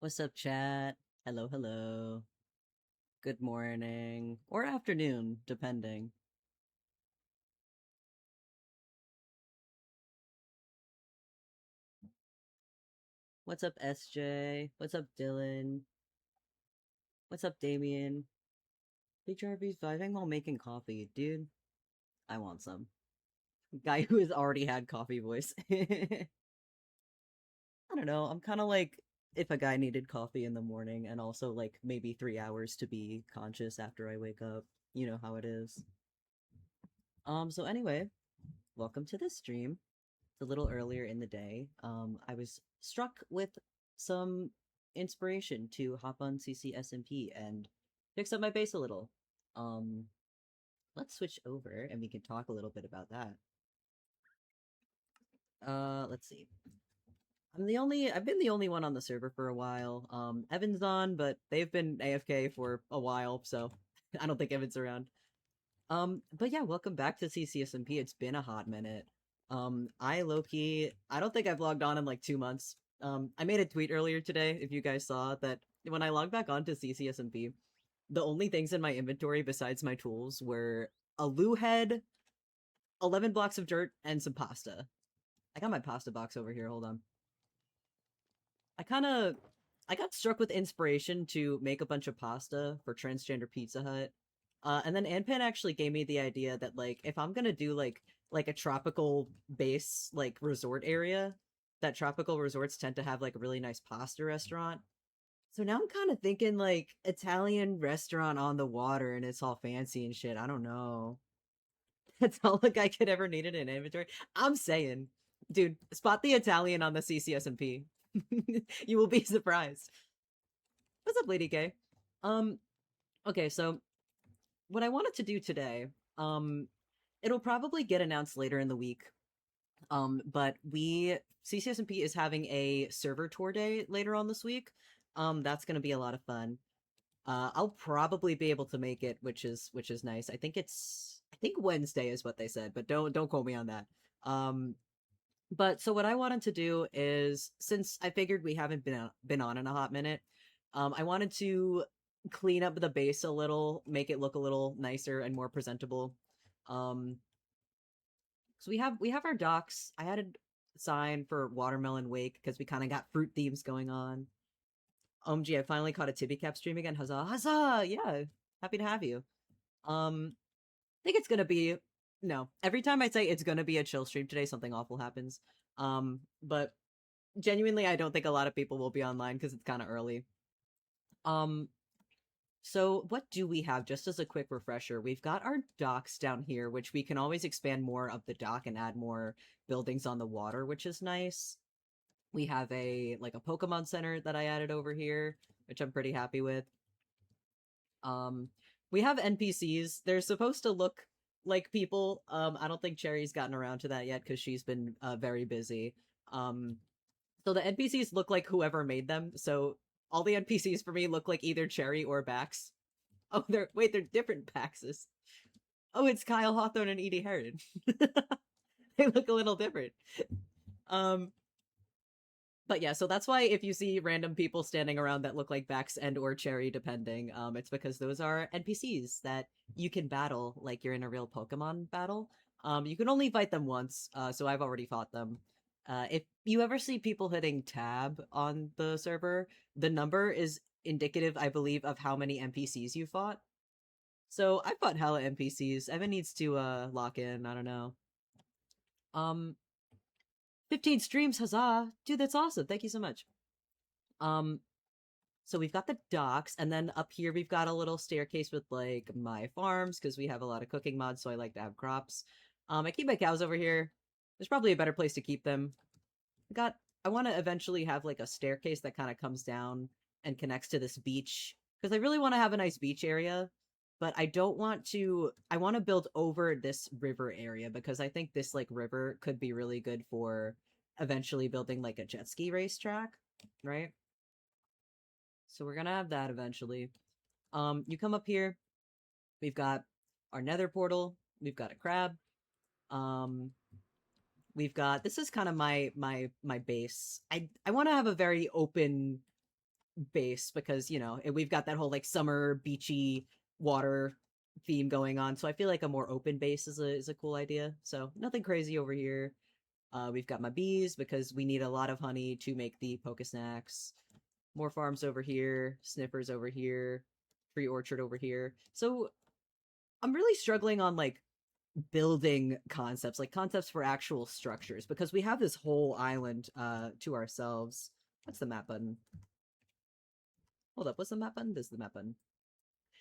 What's up, chat? Hello, hello. Good morning or afternoon, depending. What's up, SJ? What's up, Dylan? What's up, Damien? HRV's vibing while making coffee. Dude, I want some. Guy who has already had coffee voice. I don't know. I'm kind of like if a guy needed coffee in the morning and also like maybe 3 hours to be conscious after I wake up. You know how it is. So anyway, welcome to this stream. A little earlier in the day, I was struck with some inspiration to hop on CCSMP and fix up my base a little. Um, let's switch over and we can talk a little bit about that. Let's see. I've been the only one on the server for a while. Evan's on, but they've been AFK for a while, so I don't think Evan's around. But yeah, welcome back to CCSMP. It's been a hot minute. I low key, I don't think I've logged on in like 2 months. I made a tweet earlier today, if you guys saw, that when I logged back onto CCSMP, the only things in my inventory besides my tools were a loo head, 11 blocks of dirt, and some pasta. I got my pasta box over here. Hold on. I kind of I got struck with inspiration to make a bunch of pasta for Transgender Pizza Hut. And then Anpan actually gave me the idea that like if I'm gonna do like a tropical base like resort area, that tropical resorts tend to have like a really nice pasta restaurant. So now I'm kind of thinking like Italian restaurant on the water and it's all fancy and shit. I don't know. That's all like I could ever need in an inventory. I'm saying, dude, spot the Italian on the CCSMP. You will be surprised. What's up, Lady K? Um, okay, so what I wanted to do today, it'll probably get announced later in the week. But CCSMP is having a server tour day later on this week. That's gonna be a lot of fun. I'll probably be able to make it, which is nice. I think Wednesday is what they said, but don't quote me on that. Um, but so what I wanted to do is, since I figured we haven't been on in a hot minute, I wanted to clean up the base a little, make it look a little nicer and more presentable. Um, so we have our docks. I had a sign for Watermelon Wake because we kind of got fruit themes going on. Gee, I finally caught a Tibby Cap stream again. Huzzah, huzzah! Yeah, happy to have you. I think it's gonna be no. Every time I say it's gonna be a chill stream today, something awful happens. But genuinely, I don't think a lot of people will be online because it's kind of early. Um, so what do we have? Just as a quick refresher, we've got our docks down here, which we can always expand more of the dock and add more buildings on the water, which is nice. We have a Pokemon Center that I added over here, which I'm pretty happy with. Um, we have NPCs. They're supposed to look like people. I don't think Cherry's gotten around to that yet because she's been very busy. Um, so the NPCs look like whoever made them. So all the NPCs for me look like either Cherry or Bax. Oh, they're different Baxes. Oh, it's Kyle Hawthorne and Edie Heron. They look a little different. Um, but yeah, so that's why if you see random people standing around that look like Bax and or Cherry, depending, it's because those are NPCs that you can battle like you're in a real Pokemon battle. You can only fight them once, so I've already fought them. If you ever see people hitting tab on the server, the number is indicative, I believe, of how many NPCs you fought. So I fought hella NPCs. Evan needs to lock in. I don't know. Um, 15 streams, huzzah! Dude, that's awesome. Thank you so much. Um, So we've got the docks, and then up here we've got a little staircase with like my farms because we have a lot of cooking mods, so I like to have crops. I keep my cows over here. There's probably a better place to keep them. I want to eventually have like a staircase that kind of comes down and connects to this beach because I really want to have a nice beach area, but I don't want to. I want to build over this river area because I think this like river could be really good for eventually building like a jet ski racetrack, right? So we're gonna have that eventually. You come up here. We've got our nether portal. We've got a crab. Um, we've got this is kind of my base. I want to have a very open base because, you know, we've got that whole like summer beachy water theme going on. So I feel like a more open base is a cool idea. So nothing crazy over here. We've got my bees because we need a lot of honey to make the poke snacks. More farms over here, snippers over here, tree orchard over here. So I'm really struggling on like building concepts, like concepts for actual structures, because we have this whole island to ourselves. What's the map button? Hold up, what's the map button? This is the map button.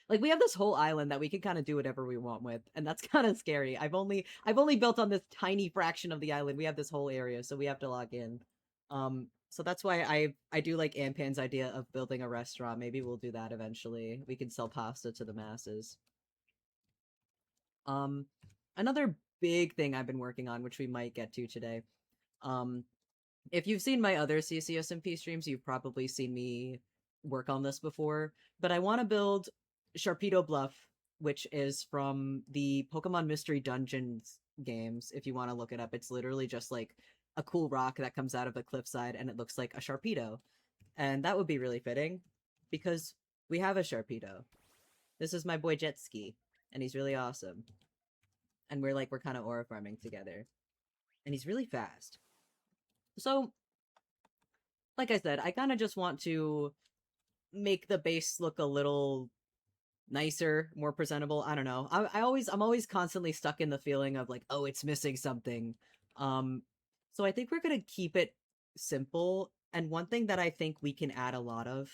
Like we have this whole island that we can kind of do whatever we want with, and that's kind of scary. I've only built on this tiny fraction of the island. We have this whole area, so we have to log in. So that's why I do like Ampan's idea of building a restaurant. Maybe we'll do that eventually. We can sell pasta to the masses. Um, Another big thing I've been working on, which we might get to today. Um, if you've seen my other CCSMP streams, you've probably seen me work on this before. But I want to build Sharpedo Bluff, which is from the Pokemon Mystery Dungeons games. If you want to look it up, it's literally just like a cool rock that comes out of a cliffside and it looks like a Sharpedo. And that would be really fitting because we have a Sharpedo. This is my boy Jet Ski, and he's really awesome. And we're kind of aura farming together. And he's really fast. So, like I said, I kind of just want to make the base look a little nicer, more presentable. I don't know. I'm always constantly stuck in the feeling of like, oh, it's missing something. Um, so I think we're gonna keep it simple. And one thing that I think we can add a lot of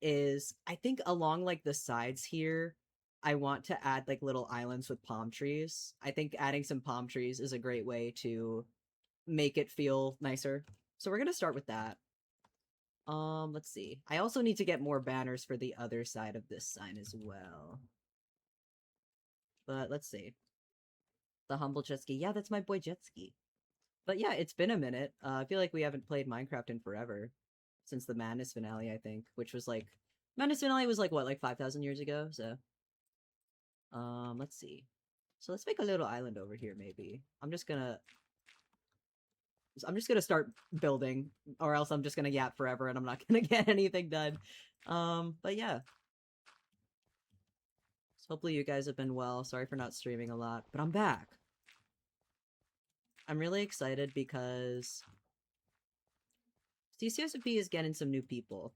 is I think along like the sides here, I want to add like little islands with palm trees. I think adding some palm trees is a great way to make it feel nicer. So we're gonna start with that. Let's see. I also need to get more banners for the other side of this sign as well. But let's see. The humble jet ski. Yeah, that's my boy jet ski. But yeah, it's been a minute. I feel like we haven't played Minecraft in forever. Since the Madness finale, I think. Which was like Madness finale was like what, like 5,000 years ago? So let's see. So let's make a little island over here, maybe. I'm just gonna start building, or else I'm just gonna yap forever and I'm not gonna get anything done. But yeah. So hopefully you guys have been well. Sorry for not streaming a lot, but I'm back. I'm really excited because CCSMP is getting some new people.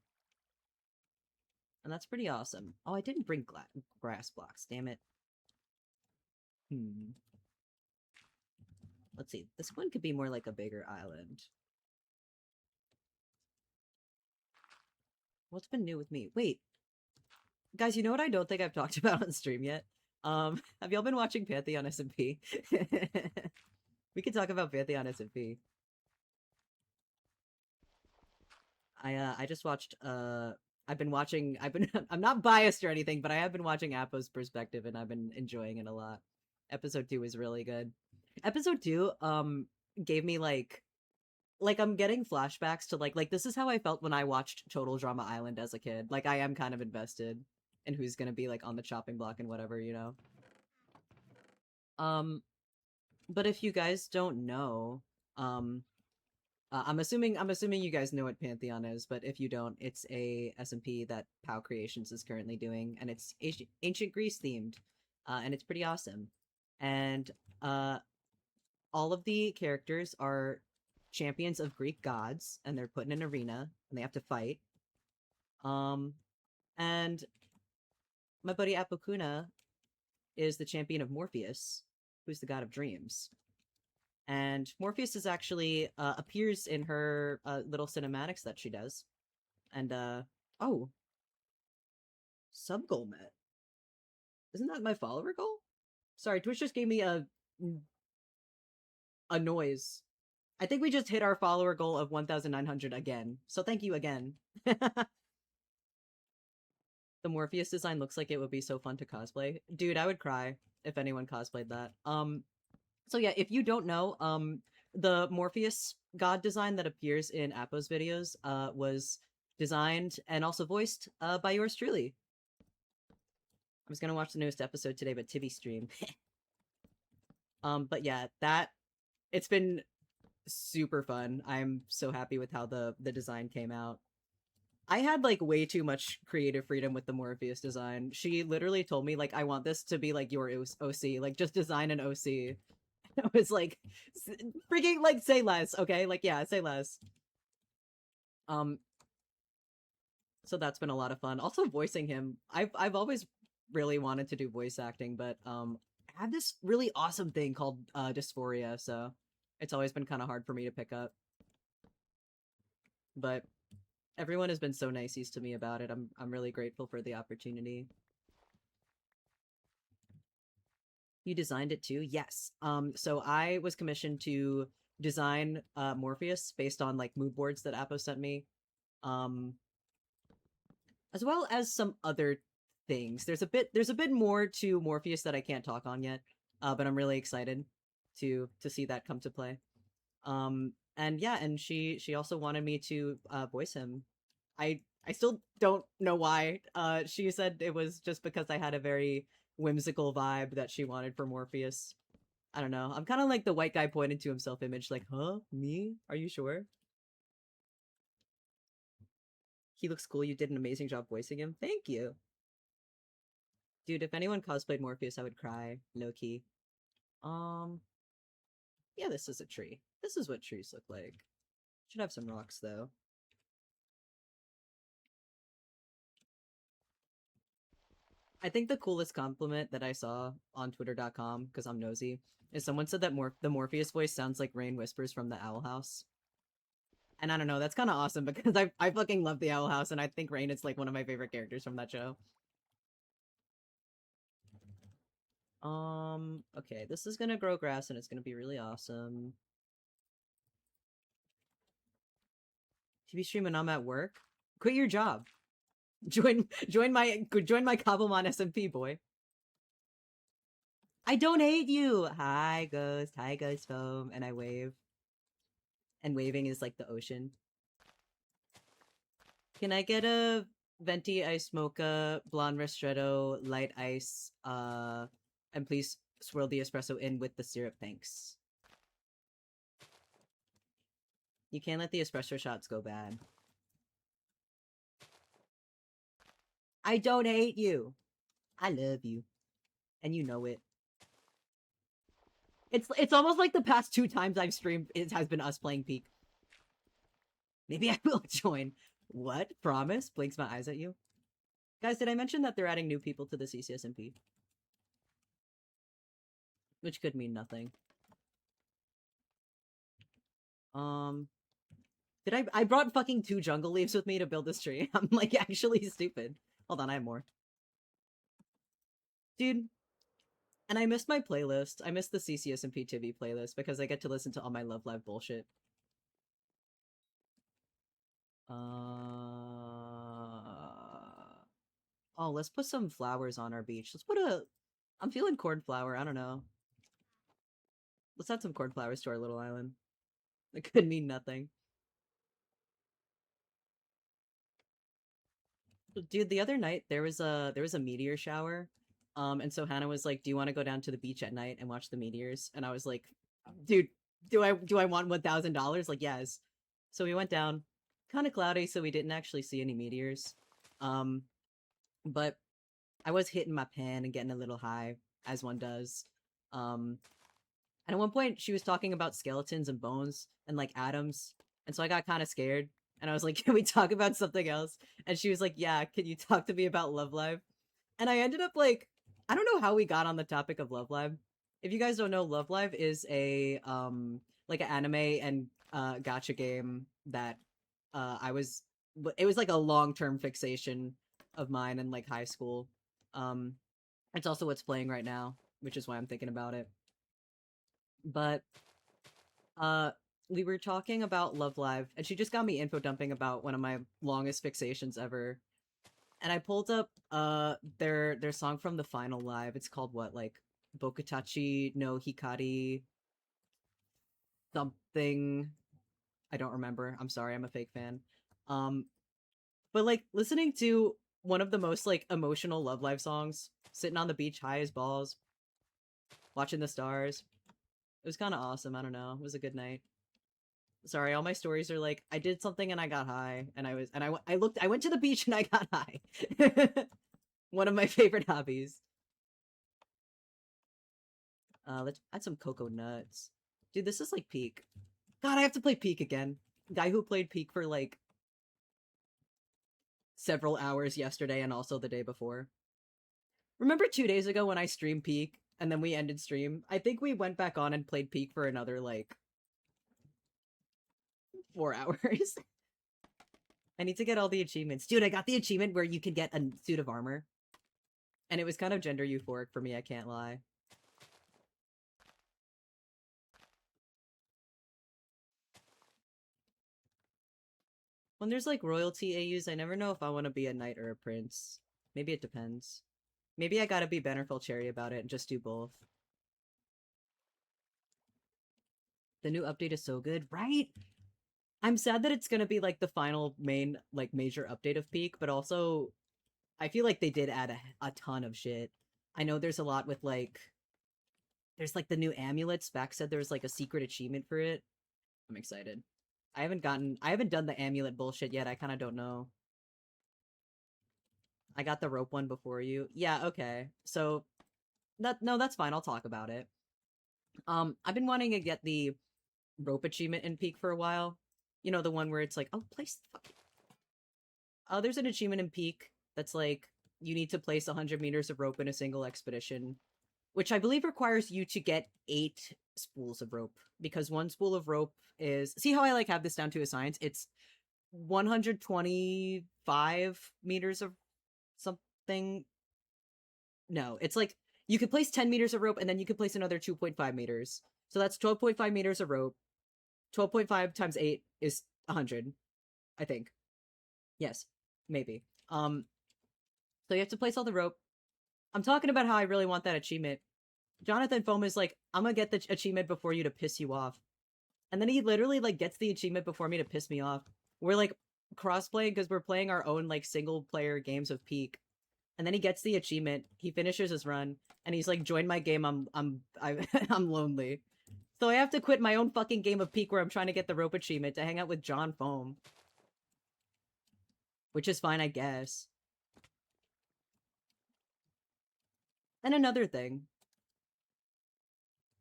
And that's pretty awesome. Oh, I didn't bring grass blocks, damn it. Let's see. This one could be more like a bigger island. What's been new with me? Wait, guys, you know what I don't think I've talked about on stream yet? Have y'all been watching Pantheon SMP? We could talk about Pantheon SMP. I just watched I'm not biased or anything, but I have been watching Appo's perspective and I've been enjoying it a lot. Episode 2 is really good. Episode 2 gave me like I'm getting flashbacks to like this is how I felt when I watched Total Drama Island as a kid. Like I am kind of invested in who's gonna be like on the chopping block and whatever, you know. Um, but if you guys don't know, um, I'm assuming you guys know what Pantheon is, but if you don't, it's a SMP that POW Creations is currently doing, and it's ancient Greece themed, and it's pretty awesome. And uh, all of the characters are champions of Greek gods, and they're put in an arena, and they have to fight. Um, and my buddy Apokuna is the champion of Morpheus, who's the god of dreams. And Morpheus is actually appears in her little cinematics that she does. And oh, sub goal met. Isn't that my follower goal? Sorry, Twitch just gave me a noise. I think we just hit our follower goal of 1,900 again. So thank you again. The Morpheus design looks like it would be so fun to cosplay. Dude, I would cry if anyone cosplayed that. So yeah, if you don't know, the Morpheus god design that appears in Appo's videos was designed and also voiced by yours truly. I was gonna watch the newest episode today, but Tibby stream. But yeah, it's been super fun. I'm so happy with how the design came out. I had like way too much creative freedom with the Morpheus design. She literally told me like I want this to be like your OC, like just design an OC. I was like freaking like say less, okay? Like yeah, say less. Um so that's been a lot of fun. Also voicing him. I've always really wanted to do voice acting, but I have this really awesome thing called dysphoria, so it's always been kind of hard for me to pick up. But everyone has been so nice to me about it. I'm really grateful for the opportunity. You designed it too? Yes. So I was commissioned to design Morpheus based on like mood boards that Appo sent me. Um as well as some other things. There's a bit more to Morpheus that I can't talk on yet. But I'm really excited to see that come to play. And yeah, and she also wanted me to voice him. I still don't know why. She said it was just because I had a very whimsical vibe that she wanted for Morpheus. I don't know. I'm kind of like the white guy pointed to himself image, like, huh? Me? Are you sure? He looks cool. You did an amazing job voicing him. Thank you. Dude, if anyone cosplayed Morpheus, I would cry. Low key. Um, yeah, this is a tree. This is what trees look like. Should have some rocks, though. I think the coolest compliment that I saw on twitter.com, because I'm nosy, is someone said that the Morpheus voice sounds like Rain Whispers from the Owl House. And I don't know, that's kind of awesome because I fucking love the Owl House and I think Rain is like one of my favorite characters from that show. Okay, this is gonna grow grass and it's gonna be really awesome. TV stream when I'm at work? Quit your job. Join my Cobblemon SMP boy. I don't hate you. Hi ghost foam, and I wave. And waving is like the ocean. Can I get a venti ice mocha, blonde ristretto, light ice, and please swirl the espresso in with the syrup, thanks. You can't let the espresso shots go bad. I don't hate you. I love you. And you know it. It's almost like the past 2 times I've streamed it has been us playing Peak. Maybe I will join. What? Promise? Blinks my eyes at you. Guys, did I mention that they're adding new people to the CCSMP? Which could mean nothing. Um, I brought fucking 2 jungle leaves with me to build this tree. I'm like actually stupid. Hold on, I have more. Dude, and I missed my playlist. I missed the CCSMP TV playlist because I get to listen to all my Love Live bullshit. Oh, let's put some flowers on our beach. Let's put a... I'm feeling cornflower, I don't know. Let's add some cornflowers to our little island. It could mean nothing. Dude, the other night there was a meteor shower. And so Hannah was like, "Do you want to go down to the beach at night and watch the meteors?" And I was like, "Dude, do I want $1,000?" Like, yes. So we went down. Kind of cloudy, so we didn't actually see any meteors. Um, but I was hitting my pen and getting a little high, as one does. Um, and at one point she was talking about skeletons and bones and like atoms, and so I got kind of scared. And I was like, "Can we talk about something else?" And she was like, "Yeah, can you talk to me about Love Live?" And I ended up like, I don't know how we got on the topic of Love Live. If you guys don't know, Love Live is a like an anime and gotcha game that I was it was like a long-term fixation of mine in like high school. Um it's also what's playing right now, which is why I'm thinking about it. But uh we were talking about Love Live and she just got me info dumping about one of my longest fixations ever, and I pulled up their song from the final live. It's called what, like Bokutachi no Hikari something. I don't remember. I'm sorry, I'm a fake fan. Um but like listening to one of the most like emotional Love Live songs, sitting on the beach high as balls, watching the stars. It was kind of awesome. I don't know. It was a good night. Sorry, all my stories are like I did something and I got high, and I went to the beach and I got high. One of my favorite hobbies. Let's add some cocoa nuts. Dude, this is like Peak. God, I have to play Peak again. Guy who played Peak for like several hours yesterday and also the day before. Remember 2 days ago when I streamed Peak and then we ended stream? I think we went back on and played Peak for another like 4 hours. I need to get all the achievements. Dude, I got the achievement where you can get a suit of armor. And it was kind of gender euphoric for me, I can't lie. When there's like royalty AUs, I never know if I want to be a knight or a prince. Maybe it depends. Maybe I gotta be Bannerfell Cherry about it and just do both. The new update is so good, right? I'm sad that it's gonna be like the final main, like major update of Peak, but also I feel like they did add a ton of shit. I know there's a lot with like, there's like the new amulets. Vax said there's like a secret achievement for it. I'm excited. I haven't done the amulet bullshit yet. I kind of don't know. I got the rope one before you. Yeah, okay. So no, that's fine. I'll talk about it. I've been wanting to get the rope achievement in Peak for a while. You know, the one where it's like, oh, place. There's an achievement in Peak that's like you need to place 100 meters of rope in a single expedition, which I believe requires you to get 8 spools of rope because one spool of rope is. See how I like have this down to a science? It's 125 meters of something. No, it's like you could place 10 meters of rope and then you could place another 2.5 meters. So that's 12.5 meters of rope. 12.5 times 8 is 100, I think. Yes, maybe. So you have to place all the rope. I'm talking about how I really want that achievement. Jonathan Foam is like, I'm gonna get the achievement before you to piss you off. And then he literally like gets the achievement before me to piss me off. We're like cross-playing because we're playing our own like single player games of Peak. And then he gets the achievement, he finishes his run, and he's like, join my game, I'm lonely. So I have to quit my own fucking game of Peak where I'm trying to get the rope achievement to hang out with John Foam. Which is fine, I guess. And another thing.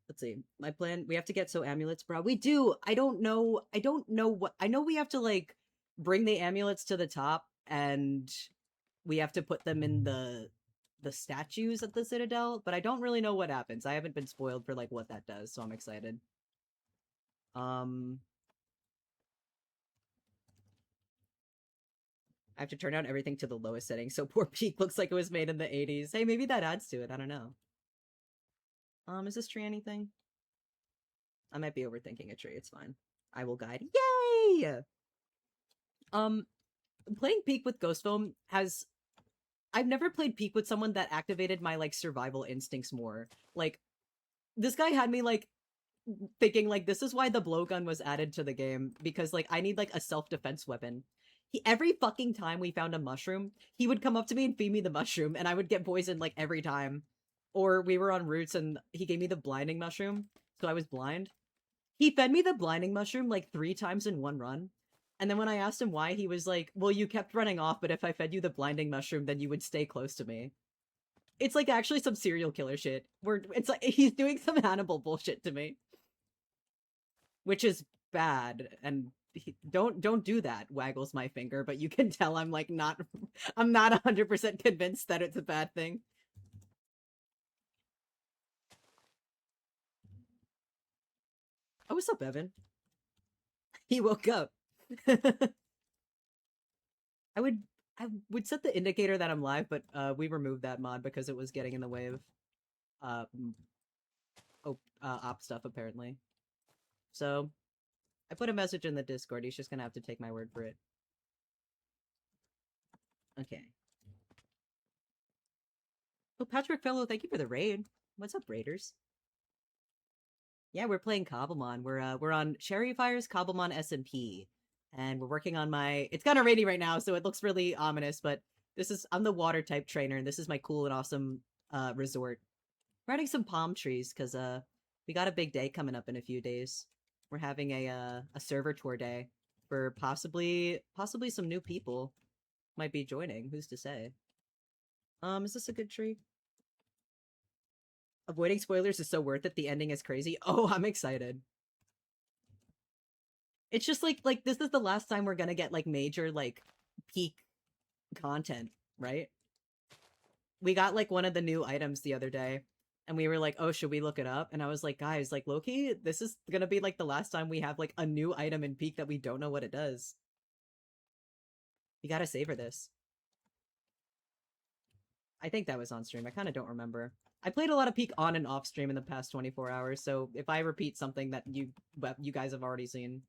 Let's see. My plan, we have to get amulets, bro. We do. I don't know what. I know we have to like bring the amulets to the top and we have to put them in the statues at the Citadel, but I don't really know what happens. I haven't been spoiled for like what that does, so I'm excited. I have to turn down everything to the lowest setting, so poor Peak looks like it was made in the 80s. Hey, maybe that adds to it. I don't know. Is this tree anything? I might be overthinking a tree. It's fine. I will guide. Yay! Playing Peak with Ghost Foam has. I've never played Peak with someone that activated my like survival instincts more. Like, this guy had me like thinking like this is why the blowgun was added to the game because like I need like a self-defense weapon. Every fucking time we found a mushroom, he would come up to me and feed me the mushroom and I would get poisoned like every time. Or we were on routes and he gave me the blinding mushroom, so I was blind. He fed me the blinding mushroom like 3 times in one run. And then when I asked him why, he was like, well, you kept running off, but if I fed you the blinding mushroom, then you would stay close to me. It's like actually some serial killer shit. It's like he's doing some Hannibal bullshit to me. Which is bad, and don't do that, waggles my finger, but you can tell I'm like not I'm not 100% convinced that it's a bad thing. Oh, what's up, Evan? He woke up. I would I would set the indicator that I'm live, but we removed that mod because it was getting in the way of uh op stuff apparently. So I put a message in the Discord. He's just gonna have to take my word for it. Okay. Oh, Patrick Fellow, thank you for the raid. What's up, Raiders? Yeah, we're playing Cobblemon. We're on Cherry Fire's Cobblemon SMP, and we're working on my. It's kind of rainy right now, so it looks really ominous. But I'm the water type trainer, and this is my cool and awesome resort. We're adding some palm trees because we got a big day coming up in a few days. We're having a server tour day for possibly some new people might be joining. Who's to say? Is this a good tree? Avoiding spoilers is so worth it. The ending is crazy. Oh, I'm excited. It's just like this is the last time we're gonna get like major like peak content, right? We got like one of the new items the other day and we were like, oh, should we look it up? And I was like, guys, like Loki, this is gonna be like the last time we have like a new item in peak that we don't know what it does. You gotta savor this. I think that was on stream. I kind of don't remember. I played a lot of Peak on and off stream in the past 24 hours, so if I repeat something that you guys have already seen,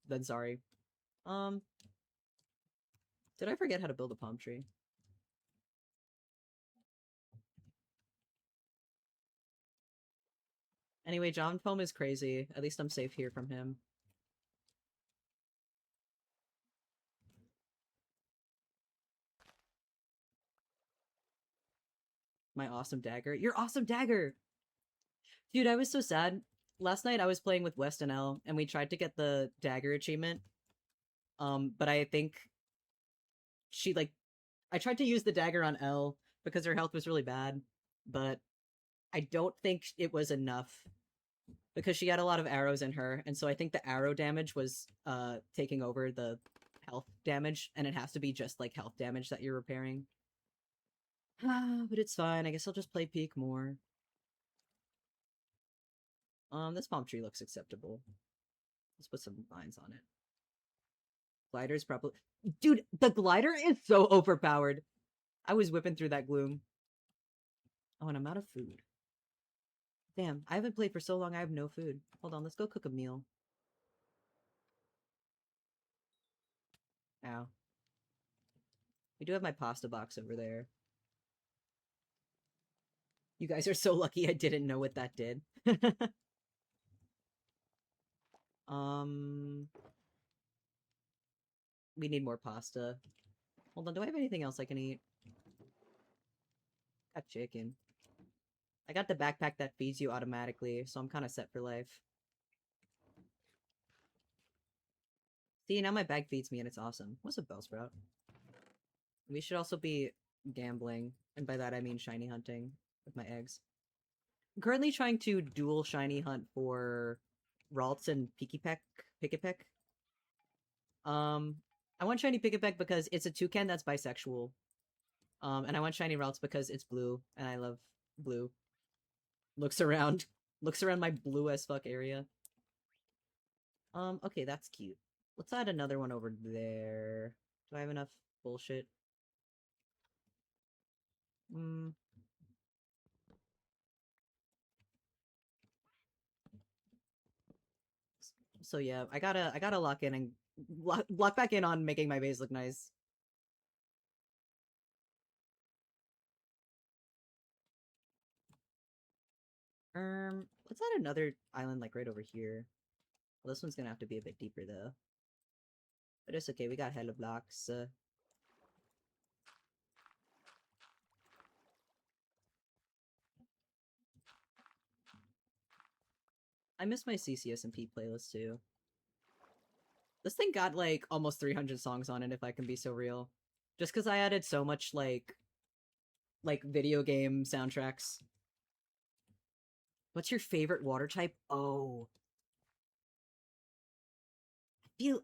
then sorry. Um, did I forget how to build a palm tree? Anyway, John Foam is crazy. At least I'm safe here from him. My awesome dagger. Your awesome dagger! Dude, I was so sad. Last night I was playing with West and L, and we tried to get the dagger achievement. But I think she like I tried to use the dagger on L because her health was really bad, but I don't think it was enough because she had a lot of arrows in her, and so I think the arrow damage was taking over the health damage, and it has to be just like health damage that you're repairing. But it's fine. I guess I'll just play Peak more. This palm tree looks acceptable. Let's put some vines on it. Glider's probably... Dude, the glider is so overpowered. I was whipping through that gloom. Oh, and I'm out of food. Damn, I haven't played for so long I have no food. Hold on, let's go cook a meal. Ow. We do have my pasta box over there. You guys are so lucky I didn't know what that did. um... We need more pasta. Hold on, do I have anything else I can eat? Got chicken. I got the backpack that feeds you automatically, so I'm kind of set for life. See, now my bag feeds me and it's awesome. What's a Bellsprout? We should also be gambling, and by that I mean shiny hunting with my eggs. I'm currently trying to dual shiny hunt for Ralts and Pikipek. I want shiny Pikipek because it's a toucan that's bisexual. And I want shiny Ralts because it's blue, and I love blue. Looks around. Looks around my blue as fuck area. Okay, that's cute. Let's add another one over there. Do I have enough bullshit? Hmm. So yeah, I gotta lock in and lock back in on making my base look nice. Let's add another island like right over here. Well, this one's gonna have to be a bit deeper though. But it's okay, we got hella blocks. I miss my CCSMP playlist too. This thing got like almost 300 songs on it, if I can be so real. Just because I added so much like video game soundtracks. What's your favorite water type? Oh, feel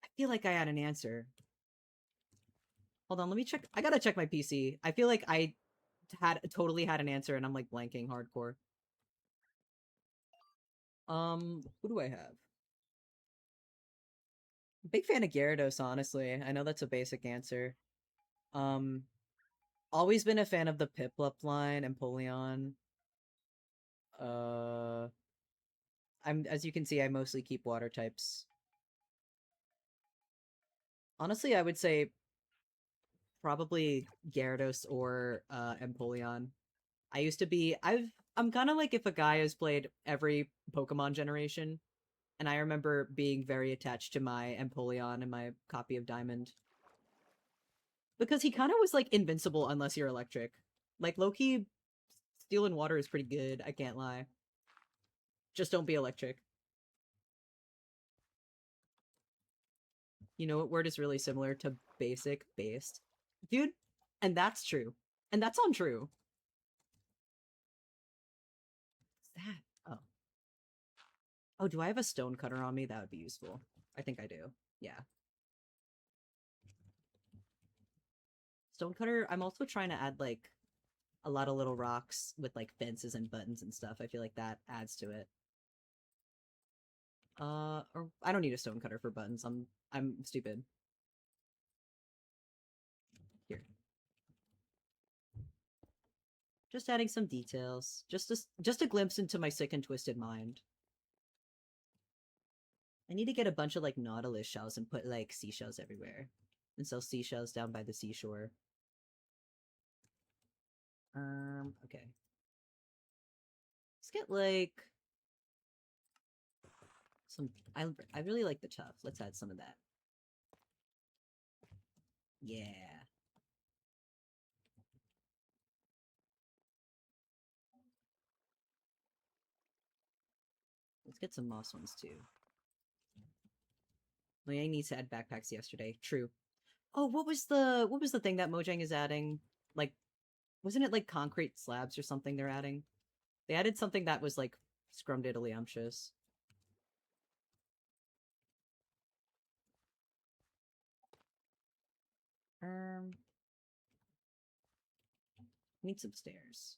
I feel like I had an answer. Hold on, let me check. I gotta check my PC. I feel like I totally had an answer and I'm like blanking hardcore. Who do I have? Big fan of Gyarados, honestly. I know that's a basic answer. Um, always been a fan of the Piplup line, Empoleon. Uh, as you can see, I mostly keep water types. Honestly, I would say probably Gyarados or Empoleon. I used to be I'm kind of like if a guy has played every Pokemon generation, and I remember being very attached to my Empoleon and my copy of Diamond. Because he kind of was like invincible unless you're electric. Like Loki, Steel and Water is pretty good, I can't lie. Just don't be electric. You know what word is really similar to basic based? Dude, and that's true. And that's untrue. What's that? Oh. Oh, do I have a stone cutter on me? That would be useful. I think I do. Yeah. Stone cutter, I'm also trying to add like a lot of little rocks with like fences and buttons and stuff. I feel like that adds to it. Or I don't need a stone cutter for buttons. I'm stupid. Here. Just adding some details. Just a glimpse into my sick and twisted mind. I need to get a bunch of like nautilus shells and put like seashells everywhere. And sell seashells down by the seashore. Okay. Let's get like some I really like the tough. Let's add some of that. Yeah. Let's get some moss ones too. Mojang needs to add backpacks yesterday. True. Oh, what was the thing that Mojang is adding? Like, wasn't it like concrete slabs or something they're adding? They added something that was like scrumdiddlyumptious. Um, need some stairs.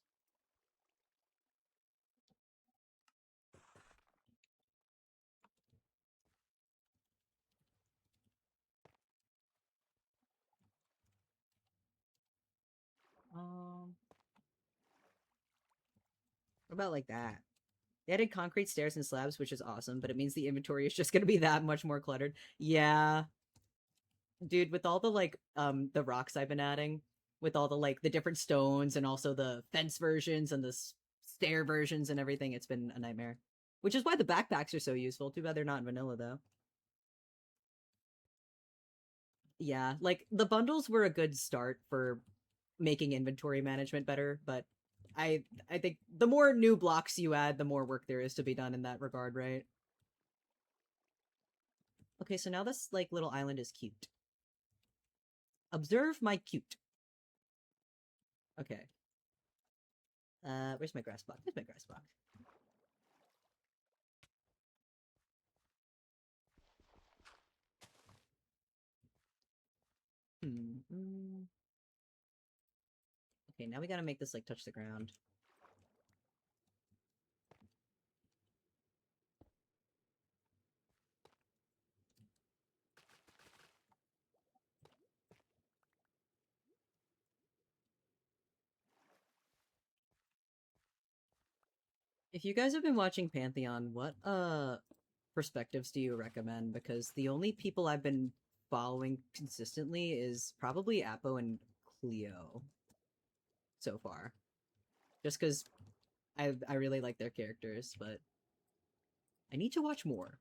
Um, what about like that? They added concrete stairs and slabs, which is awesome, but it means the inventory is just going to be that much more cluttered. Yeah, dude, with all the like the rocks I've been adding, with all the like the different stones and also the fence versions and the stair versions and everything, it's been a nightmare. Which is why the backpacks are so useful. Too bad they're not in vanilla though. Yeah, like the bundles were a good start for making inventory management better, but I think the more new blocks you add, the more work there is to be done in that regard, right? Okay, so now this like little island is cute. Observe my cute. Okay. Where's my grass block? There's my grass block. Hmm. Okay, now we gotta make this like touch the ground. If you guys have been watching Pantheon, what perspectives do you recommend? Because the only people I've been following consistently is probably Appo and Cleo so far. Just because I really like their characters, but I need to watch more.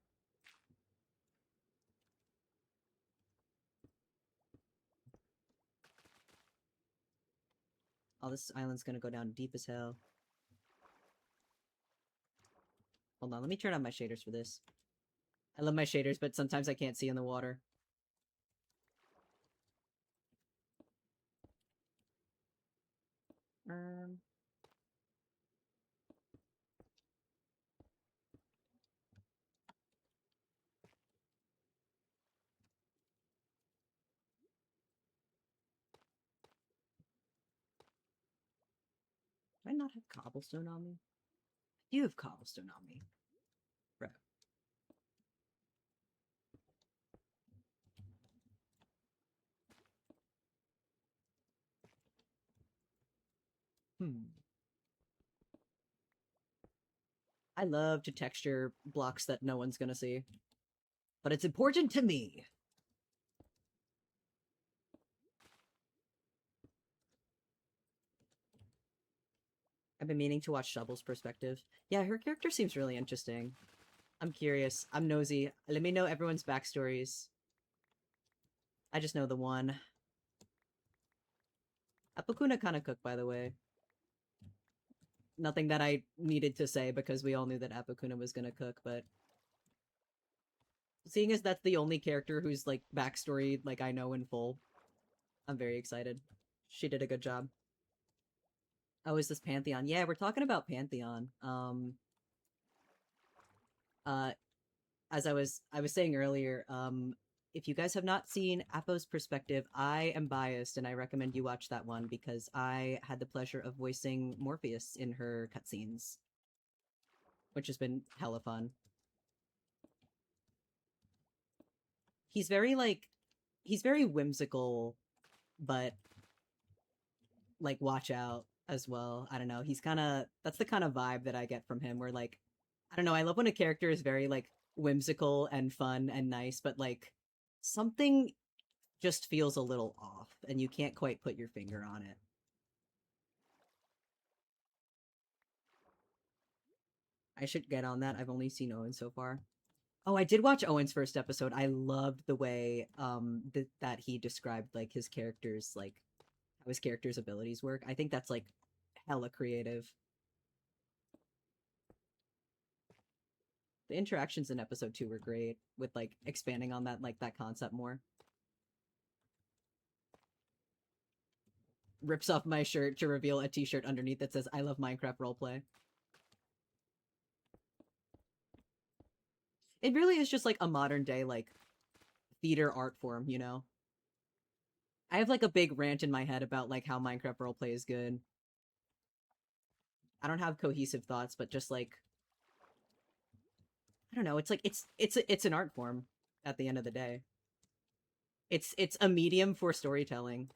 Oh, this island's gonna go down deep as hell. Hold on, let me turn on my shaders for this. I love my shaders, but sometimes I can't see in the water. Um, do I not have cobblestone on me? You have cobblestone on me. Right. Hmm. I love to texture blocks that no one's gonna see. But it's important to me. I've been meaning to watch Shovel's perspective. Yeah, her character seems really interesting. I'm curious. I'm nosy. Let me know everyone's backstories. I just know the one. Apakuna kind of cooked, by the way. Nothing that I needed to say because we all knew that Apakuna was gonna cook, but Seeing as that's the only character whose like backstory like I know in full, I'm very excited. She did a good job. Oh, is this Pantheon? Yeah, we're talking about Pantheon. Uh, as I was saying earlier, if you guys have not seen Apo's Perspective, I am biased and I recommend you watch that one because I had the pleasure of voicing Morpheus in her cutscenes, which has been hella fun. He's very like he's very whimsical, but like watch out as well. I don't know. He's kind of that's the kind of vibe that I get from him where like I don't know, I love when a character is very like whimsical and fun and nice, but like something just feels a little off and you can't quite put your finger on it. I should get on that. I've only seen Owen so far. Oh, I did watch Owen's first episode. I loved the way that he described like his characters like how his character's abilities work. I think that's like hella creative. The interactions in episode 2 were great with like expanding on that like that concept more. Rips off my shirt to reveal a t-shirt underneath that says I love Minecraft roleplay. It really is just like a modern day like theater art form, you know. I have like a big rant in my head about like how Minecraft roleplay is good. I don't have cohesive thoughts, but just like I don't know, it's like it's an art form at the end of the day. It's a medium for storytelling.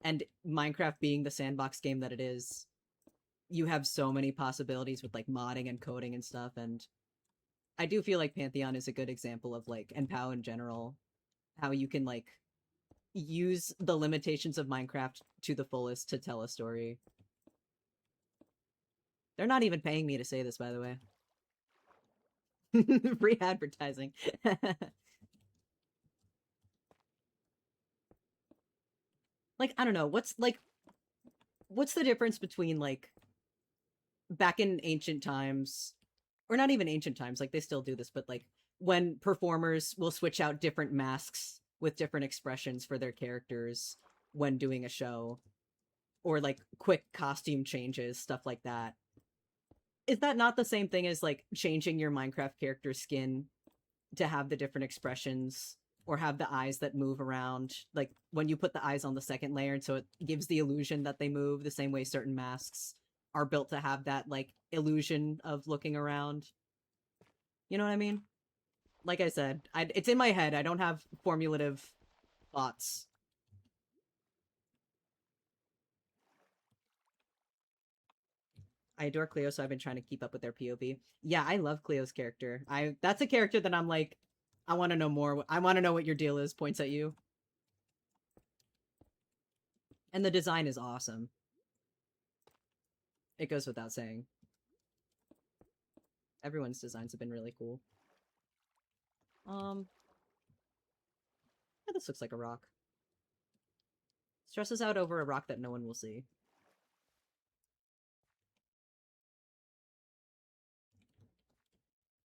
And Minecraft being the sandbox game that it is, you have so many possibilities with like modding and coding and stuff. And I do feel like Pantheon is a good example of like, and PoW in general, how you can like use the limitations of Minecraft to the fullest to tell a story. They're not even paying me to say this, by the way. Free advertising. Like, I don't know, what's the difference between like back in ancient times, or not even ancient times, like they still do this, but like when performers will switch out different masks with different expressions for their characters when doing a show, or like quick costume changes, stuff like that. Is that not the same thing as like changing your Minecraft character's skin to have the different expressions or have the eyes that move around? Like when you put the eyes on the second layer, and so it gives the illusion that they move the same way certain masks are built to have that like illusion of looking around. You know what I mean? Like I said, it's in my head. I don't have formulative thoughts. I adore Cleo, so I've been trying to keep up with their POV. Yeah, I love Cleo's character. I That's a character that I'm like, I want to know more. I want to know what your deal is. Points at you, and the design is awesome. It goes without saying. Everyone's designs have been really cool. Um, yeah, this looks like a rock. Stresses out over a rock that no one will see.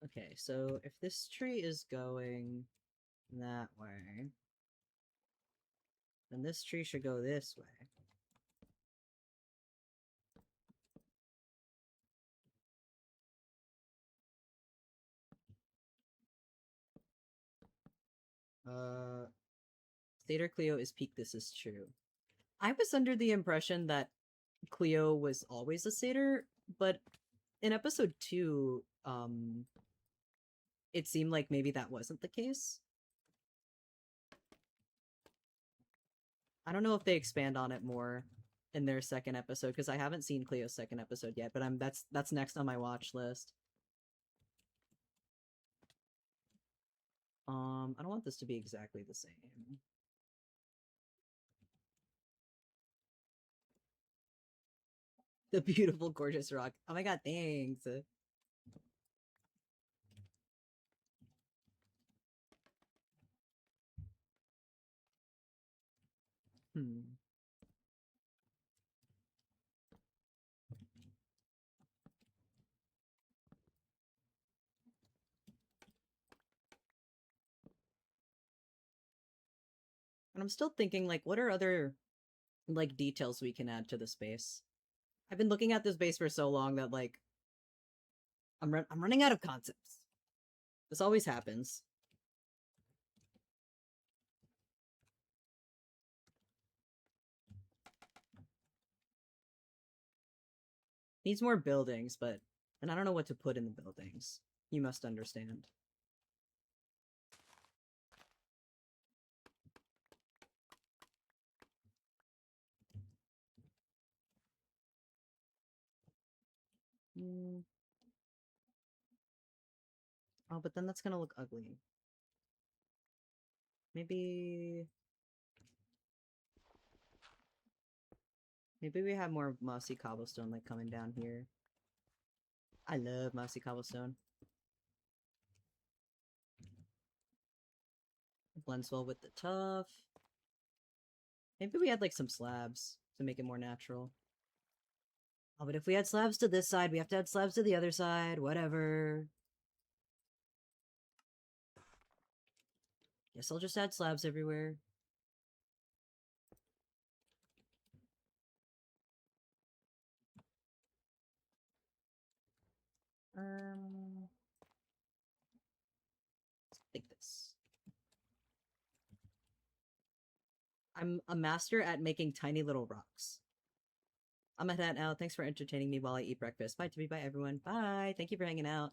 Okay, so if this tree is going that way, then this tree should go this way. Uh, Theater Cleo is peak. This is true. I was under the impression that Cleo was always a satyr, but in episode 2, it seemed like maybe that wasn't the case. I don't know if they expand on it more in their second episode because I haven't seen Cleo's second episode yet, but that's next on my watch list. I don't want this to be exactly the same. The beautiful, gorgeous rock. Oh my god, thanks. Hmm. And I'm still thinking, like, what are other, like, details we can add to the space? I've been looking at this base for so long that, like, I'm running out of concepts. This always happens. Needs more buildings, but and I don't know what to put in the buildings. You must understand. Mm. Oh, but then that's gonna look ugly. Maybe... Maybe we have more mossy cobblestone, like, coming down here. I love mossy cobblestone. Blends well with the tough. Maybe we had, like, some slabs to make it more natural. Oh, but if we had slabs to this side, we have to add slabs to the other side. Whatever. Guess I'll just add slabs everywhere. Let's take this. I'm a master at making tiny little rocks. I'm at that now. Thanks for entertaining me while I eat breakfast. Bye, Timmy. Bye, everyone. Bye. Thank you for hanging out.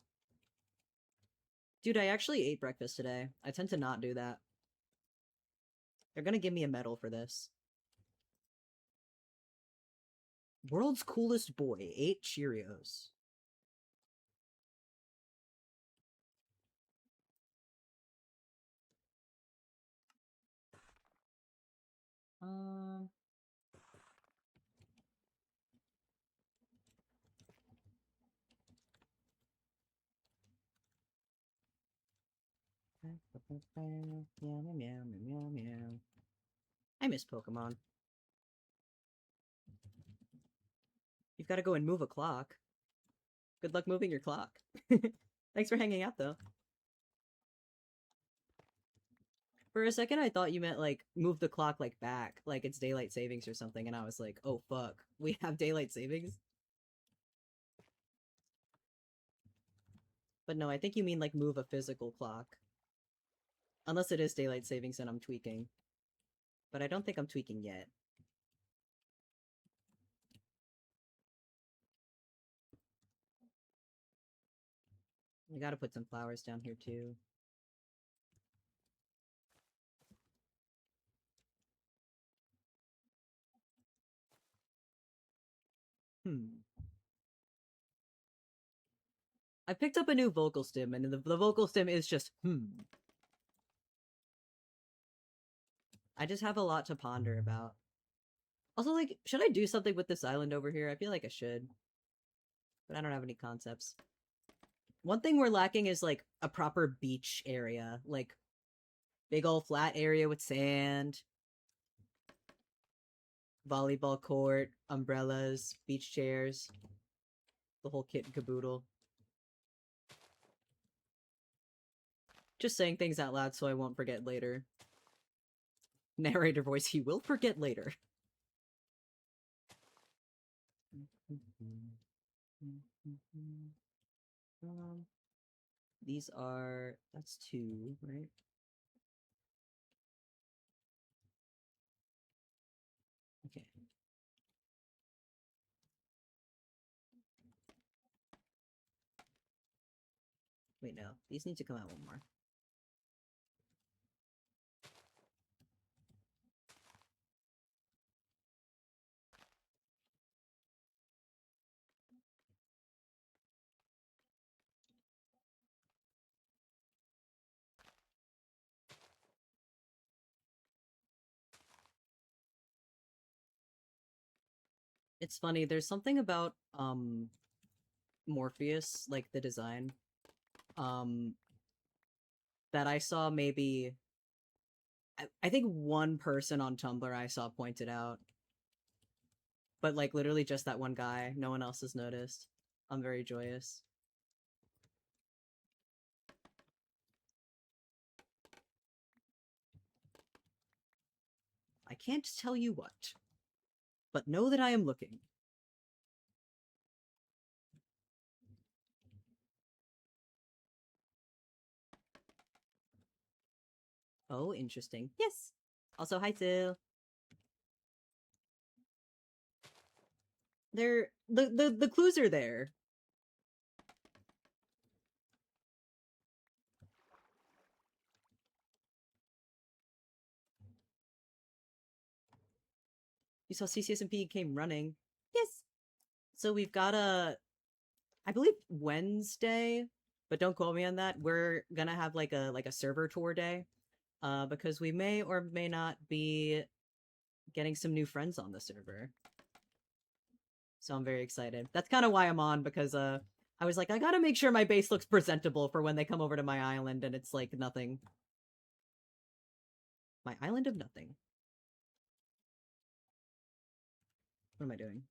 Dude, I actually ate breakfast today. I tend to not do that. They're gonna give me a medal for this. World's coolest boy ate Cheerios. Um... Meow, meow, meow, meow, meow. I miss Pokemon. You've got to go and move a clock. Good luck moving your clock. Thanks for hanging out, though. For a second, I thought you meant, like, move the clock, like, back. Like, it's daylight savings or something, and I was like, oh, fuck. We have daylight savings? But no, I think you mean, like, move a physical clock. Unless it is daylight savings and I'm tweaking. But I don't think I'm tweaking yet. We gotta put some flowers down here, too. I picked up a new vocal stem, and the vocal stem is just, I just have a lot to ponder about. Also, like, should I do something with this island over here? I feel like I should. But I don't have any concepts. One thing we're lacking is, like, a proper beach area. Like, big old flat area with sand, volleyball court, umbrellas, beach chairs, the whole kit and caboodle. Just saying things out loud so I won't forget later. Narrator voice, he will forget later. These are... that's 2, right? Okay. Wait, no. These need to come out one more. It's funny, there's something about, Morpheus, like, the design, um, that I saw maybe... I think one person on Tumblr I saw pointed out. But, like, literally just that one guy. No one else has noticed. I'm very joyous. I can't tell you what, but know that I am looking. Oh, interesting. Yes. Also, hi, Till. The clues are there. You saw CCSMP came running. Yes. So we've got I believe Wednesday, but don't quote me on that. We're gonna have like a server tour day, because we may or may not be getting some new friends on the server. So I'm very excited. That's kind of why I'm on, because I was like, I gotta make sure my base looks presentable for when they come over to my island and it's like nothing. My island of nothing. What am I doing?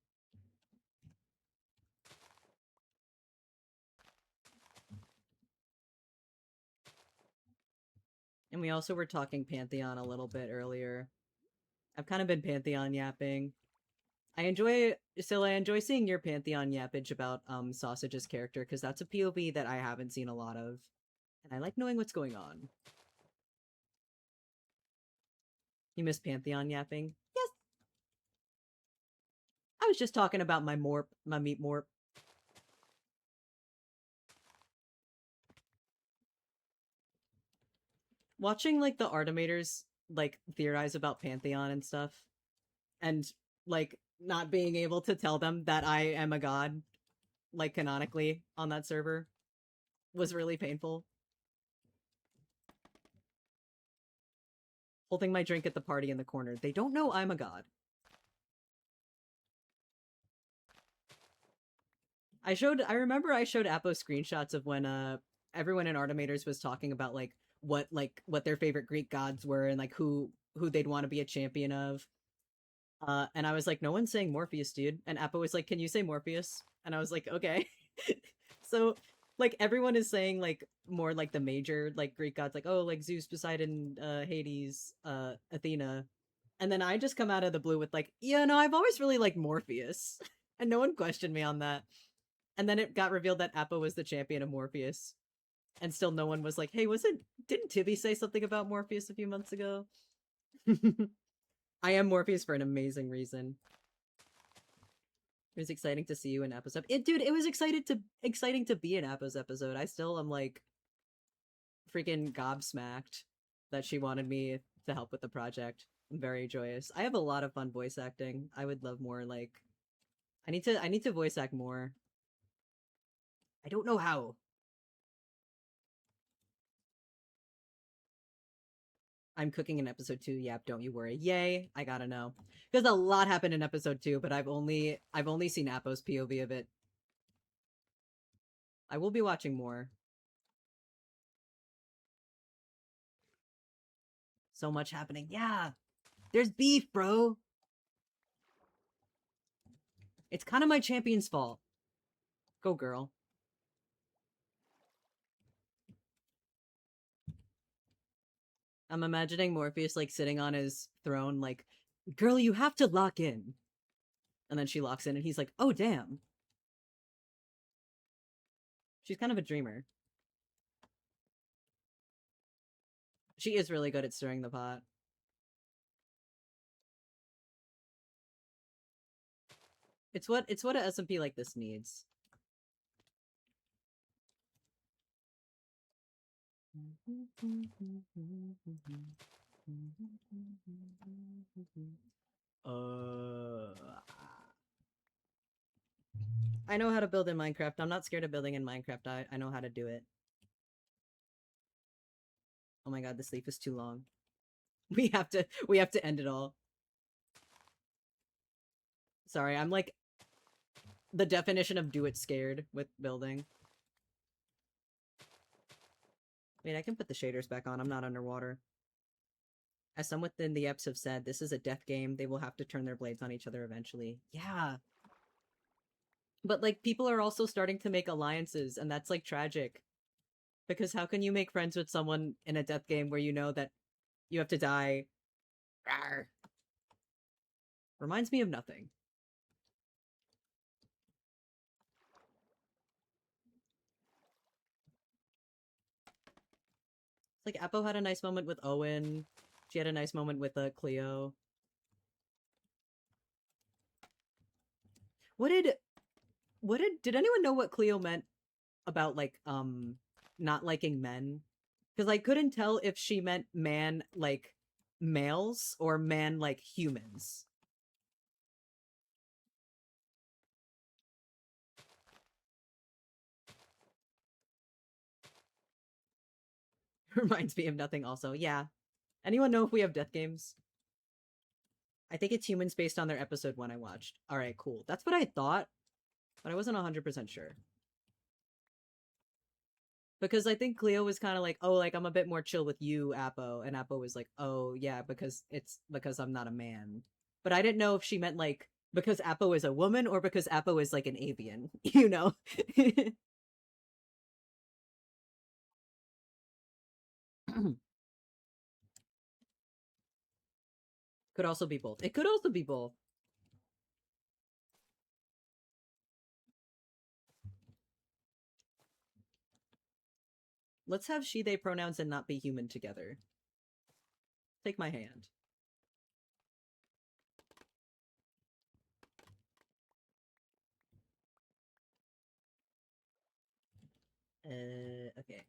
And we also were talking Pantheon a little bit earlier. I've kind of been Pantheon yapping. I enjoy seeing your Pantheon yappage about Sausage's character, because that's a POV that I haven't seen a lot of. And I like knowing what's going on. You miss Pantheon yapping? Yes. I was just talking about my meat morp. Watching like the Artimators like theorize about Pantheon and stuff, and like not being able to tell them that I am a god, like canonically on that server, was really painful. Holding my drink at the party in the corner. They don't know I'm a god. I remember I showed Apo screenshots of when everyone in Artimators was talking about what their favorite Greek gods were, and like who they'd want to be a champion of. And I was like, no one's saying Morpheus, dude. And Apo was like, can you say Morpheus? And I was like, okay. So like everyone is saying like more like the major like Greek gods, like, oh, like Zeus, Poseidon, Hades, Athena. And then I just come out of the blue with like, yeah, no, I've always really liked Morpheus. And no one questioned me on that. And then it got revealed that Appa was the champion of Morpheus. And still no one was like, hey, didn't Tibby say something about Morpheus a few months ago? I am Morpheus for an amazing reason. It was exciting to see you in Appa's episode. Dude, it was exciting to be in Appa's episode. I still am like freaking gobsmacked that she wanted me to help with the project. I'm very joyous. I have a lot of fun voice acting. I would love more like I need to voice act more. I don't know how. I'm cooking in episode 2. Yep, don't you worry. Yay, I gotta know. Because a lot happened in episode 2, but I've only seen Apo's POV of it. I will be watching more. So much happening. Yeah. There's beef, bro. It's kind of my champion's fault. Go, girl. I'm imagining Morpheus like sitting on his throne, like, girl, you have to lock in. And then she locks in, and he's like, oh, damn. She's kind of a dreamer. She is really good at stirring the pot. It's what a SMP like this needs. I know how to build in Minecraft. I'm not scared of building in Minecraft. I know how to do it. Oh my god, this leaf is too long. We have to end it all. Sorry, I'm like the definition of do it scared with building. Wait, I can put the shaders back on. I'm not underwater. As some within the EPs have said, this is a death game. They will have to turn their blades on each other eventually. Yeah. But like people are also starting to make alliances, and that's like tragic. Because how can you make friends with someone in a death game where you know that you have to die? Rawr. Reminds me of nothing. It's like Appo had a nice moment with Owen. She had a nice moment with Cleo. What did anyone know what Cleo meant about like not liking men? Because I couldn't tell if she meant man like males or man like humans. Reminds me of nothing also. Yeah. Anyone know if we have death games? I think it's humans based on their episode one I watched. All right, cool. That's what I thought, but I wasn't 100% sure. Because I think Cleo was kind of like, oh, like I'm a bit more chill with you, Appo. And Appo was like, oh, yeah, because it's because I'm not a man. But I didn't know if she meant like because Appo is a woman or because Appo is like an avian, you know? Could also be both. It could also be both. Let's have she, they pronouns and not be human together. Take my hand. Okay.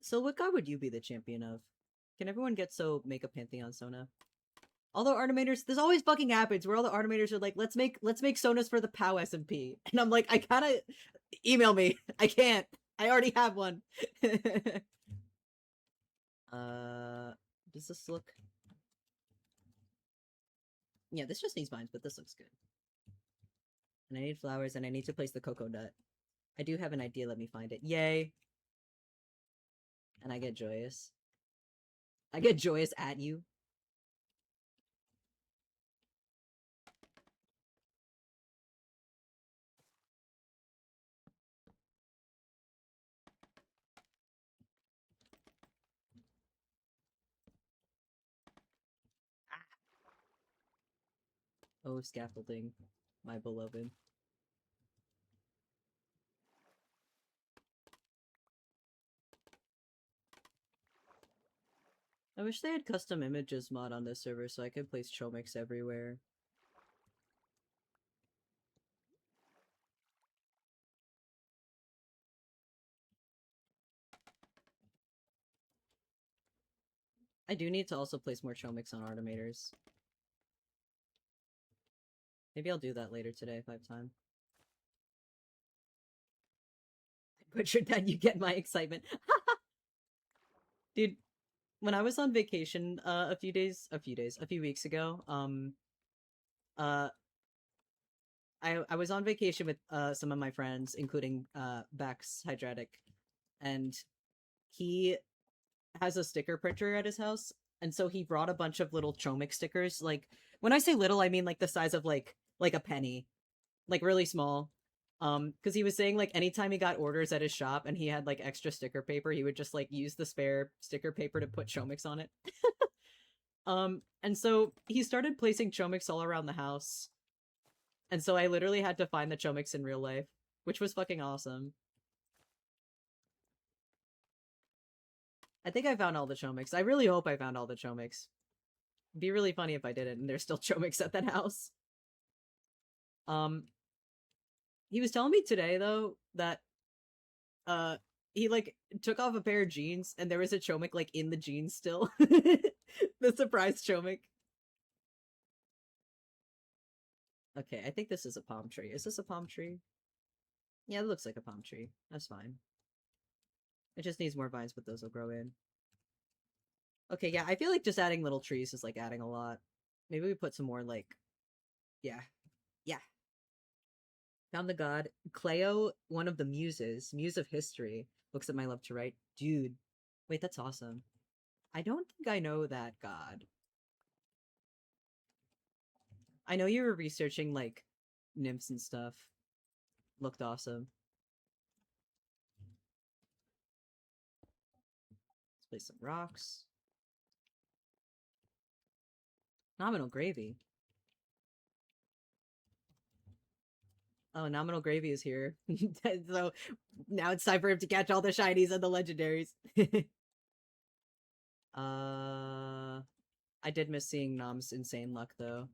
So what god would you be the champion of? Can everyone get so make a pantheon Sona? All the Artimators, this always fucking happens where all the Artimators are like, let's make Sonas for the POW SMP. And I'm like, I kinda email me. I can't. I already have one. Does this look yeah, this just needs vines, but this looks good. And I need flowers and I need to place the cocoa nut. I do have an idea, let me find it. Yay. And I get joyous. I get joyous at you. Oh, scaffolding, my beloved. I wish they had custom images mod on this server so I could place Chomix everywhere. I do need to also place more Chomix on Artimators. Maybe I'll do that later today if I have time. I butchered that, you get my excitement. Dude, when I was on vacation a few weeks ago, uh I was on vacation with some of my friends, including Bax Hydratic, and he has a sticker printer at his house, and so he brought a bunch of little Chomix stickers. Like when I say little, I mean like the size of like a penny, like really small. Because he was saying like anytime he got orders at his shop and he had like extra sticker paper, he would just like use the spare sticker paper to put Chomix on it. And so he started placing Chomix all around the house. And so I literally had to find the Chomix in real life, which was fucking awesome. I think I found all the Chomix. I really hope I found all the Chomix. It'd be really funny if I didn't and there's still Chomix at that house. Um, he was telling me today though that uh he like took off a pair of jeans and there was a Chomix like in the jeans still. The surprise Chomix. Okay, I think this is a palm tree. Is this a palm tree? Yeah, it looks like a palm tree. That's fine. It just needs more vines, but those will grow in. Okay, yeah, I feel like just adding little trees is like adding a lot. Maybe we put some more like, yeah, yeah. Found the god. Cleo, one of the muses, muse of history, looks at my love to write. Dude, wait, that's awesome. I don't think I know that god. I know you were researching like nymphs and stuff. Looked awesome. Let's place some rocks. Nominal gravy. Oh, nominal gravy is here. So now it's time for him to catch all the shinies and the legendaries. uh, I did miss seeing Nom's insane luck though.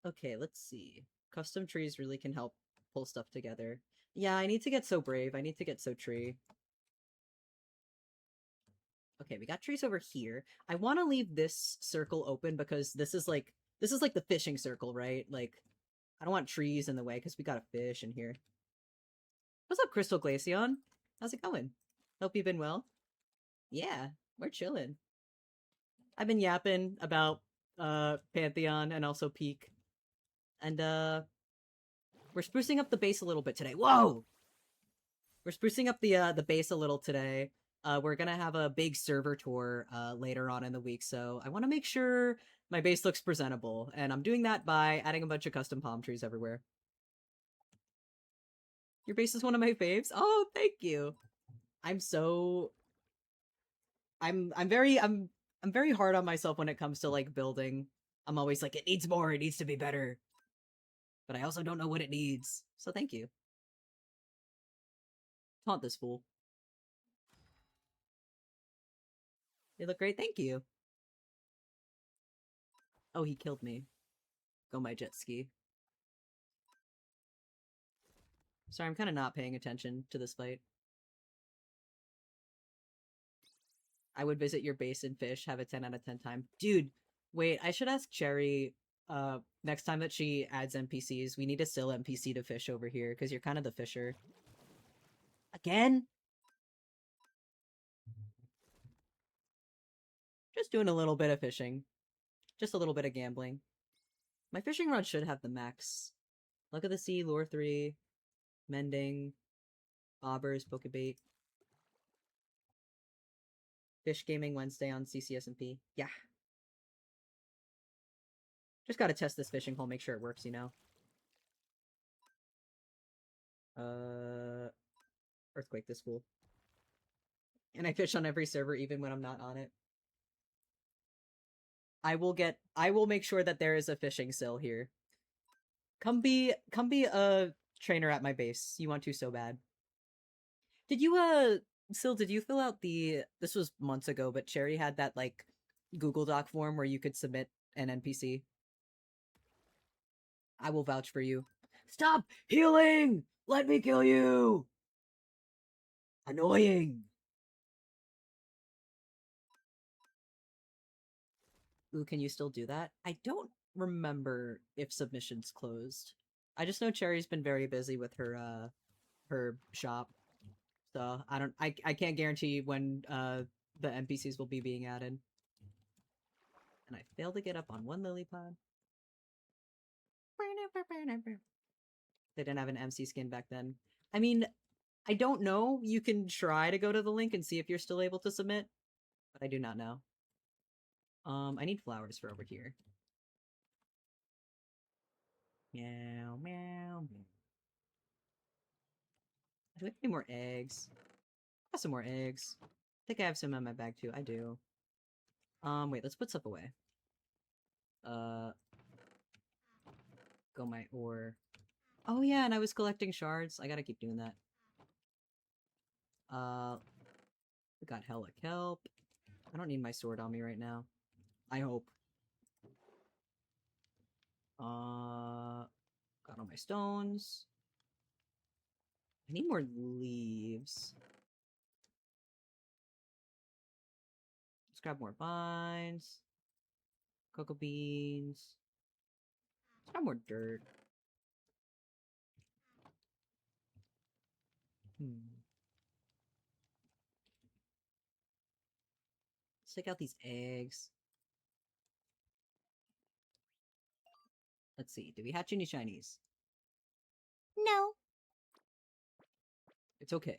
Okay, let's see. Custom trees really can help pull stuff together. Yeah, I need to get so brave. I need to get so tree. Okay, we got trees over here. I want to leave this circle open because this is like the fishing circle, right? Like I don't want trees in the way because we got a fish in here. What's up, Crystal Glaceon? How's it going? Hope you've been well. Yeah, we're chilling. I've been yapping about Pantheon and also Peak. And we're sprucing up the base a little bit today. Whoa! We're sprucing up the base a little today. We're gonna have a big server tour later on in the week, so I want to make sure my base looks presentable, and I'm doing that by adding a bunch of custom palm trees everywhere. Your base is one of my faves. Oh, thank you. I'm so I'm very hard on myself when it comes to like building. I'm always like it needs more, it needs to be better. But I also don't know what it needs. So thank you. Taunt this fool. They look great, thank you. Oh, he killed me. Go my jet ski. Sorry, I'm kind of not paying attention to this fight. I would visit your base and fish, have a 10 out of 10 time. Dude, wait, I should ask Cherry next time that she adds NPCs. We need a still NPC to fish over here, because you're kind of the fisher. Again? Just doing a little bit of fishing. Just a little bit of gambling. My fishing rod should have the max. Look at the sea, lure 3, mending, bobbers, pokebait. Fish Gaming Wednesday on CCSMP. Yeah. Just gotta test this fishing hole, make sure it works, you know? Earthquake this fool. And I fish on every server even when I'm not on it. I will make sure that there is a fishing sill here. Come be a trainer at my base. You want to so bad. Did you Sil, did you fill out this was months ago, but Cherry had that like Google Doc form where you could submit an NPC? I will vouch for you. Stop healing! Let me kill you! Annoying! Ooh, can you still do that? I don't remember if submissions closed. I just know Cherry's been very busy with her shop. So I can't guarantee when the NPCs will be being added. And I failed to get up on one lily pod. They didn't have an MC skin back then. I mean, I don't know. You can try to go to the link and see if you're still able to submit, but I do not know. I need flowers for over here. Meow, meow, meow. Do we have any more eggs? I have some more eggs. I think I have some in my bag too. I do. Wait, let's put stuff away. Go my ore. Oh yeah, and I was collecting shards. I gotta keep doing that. We got hella kelp. I don't need my sword on me right now. I hope. Got all my stones. I need more leaves. Let's grab more vines. Cocoa beans. Let's grab more dirt. Let's take out these eggs. Let's see. Did we hatch any shinies? No. It's okay.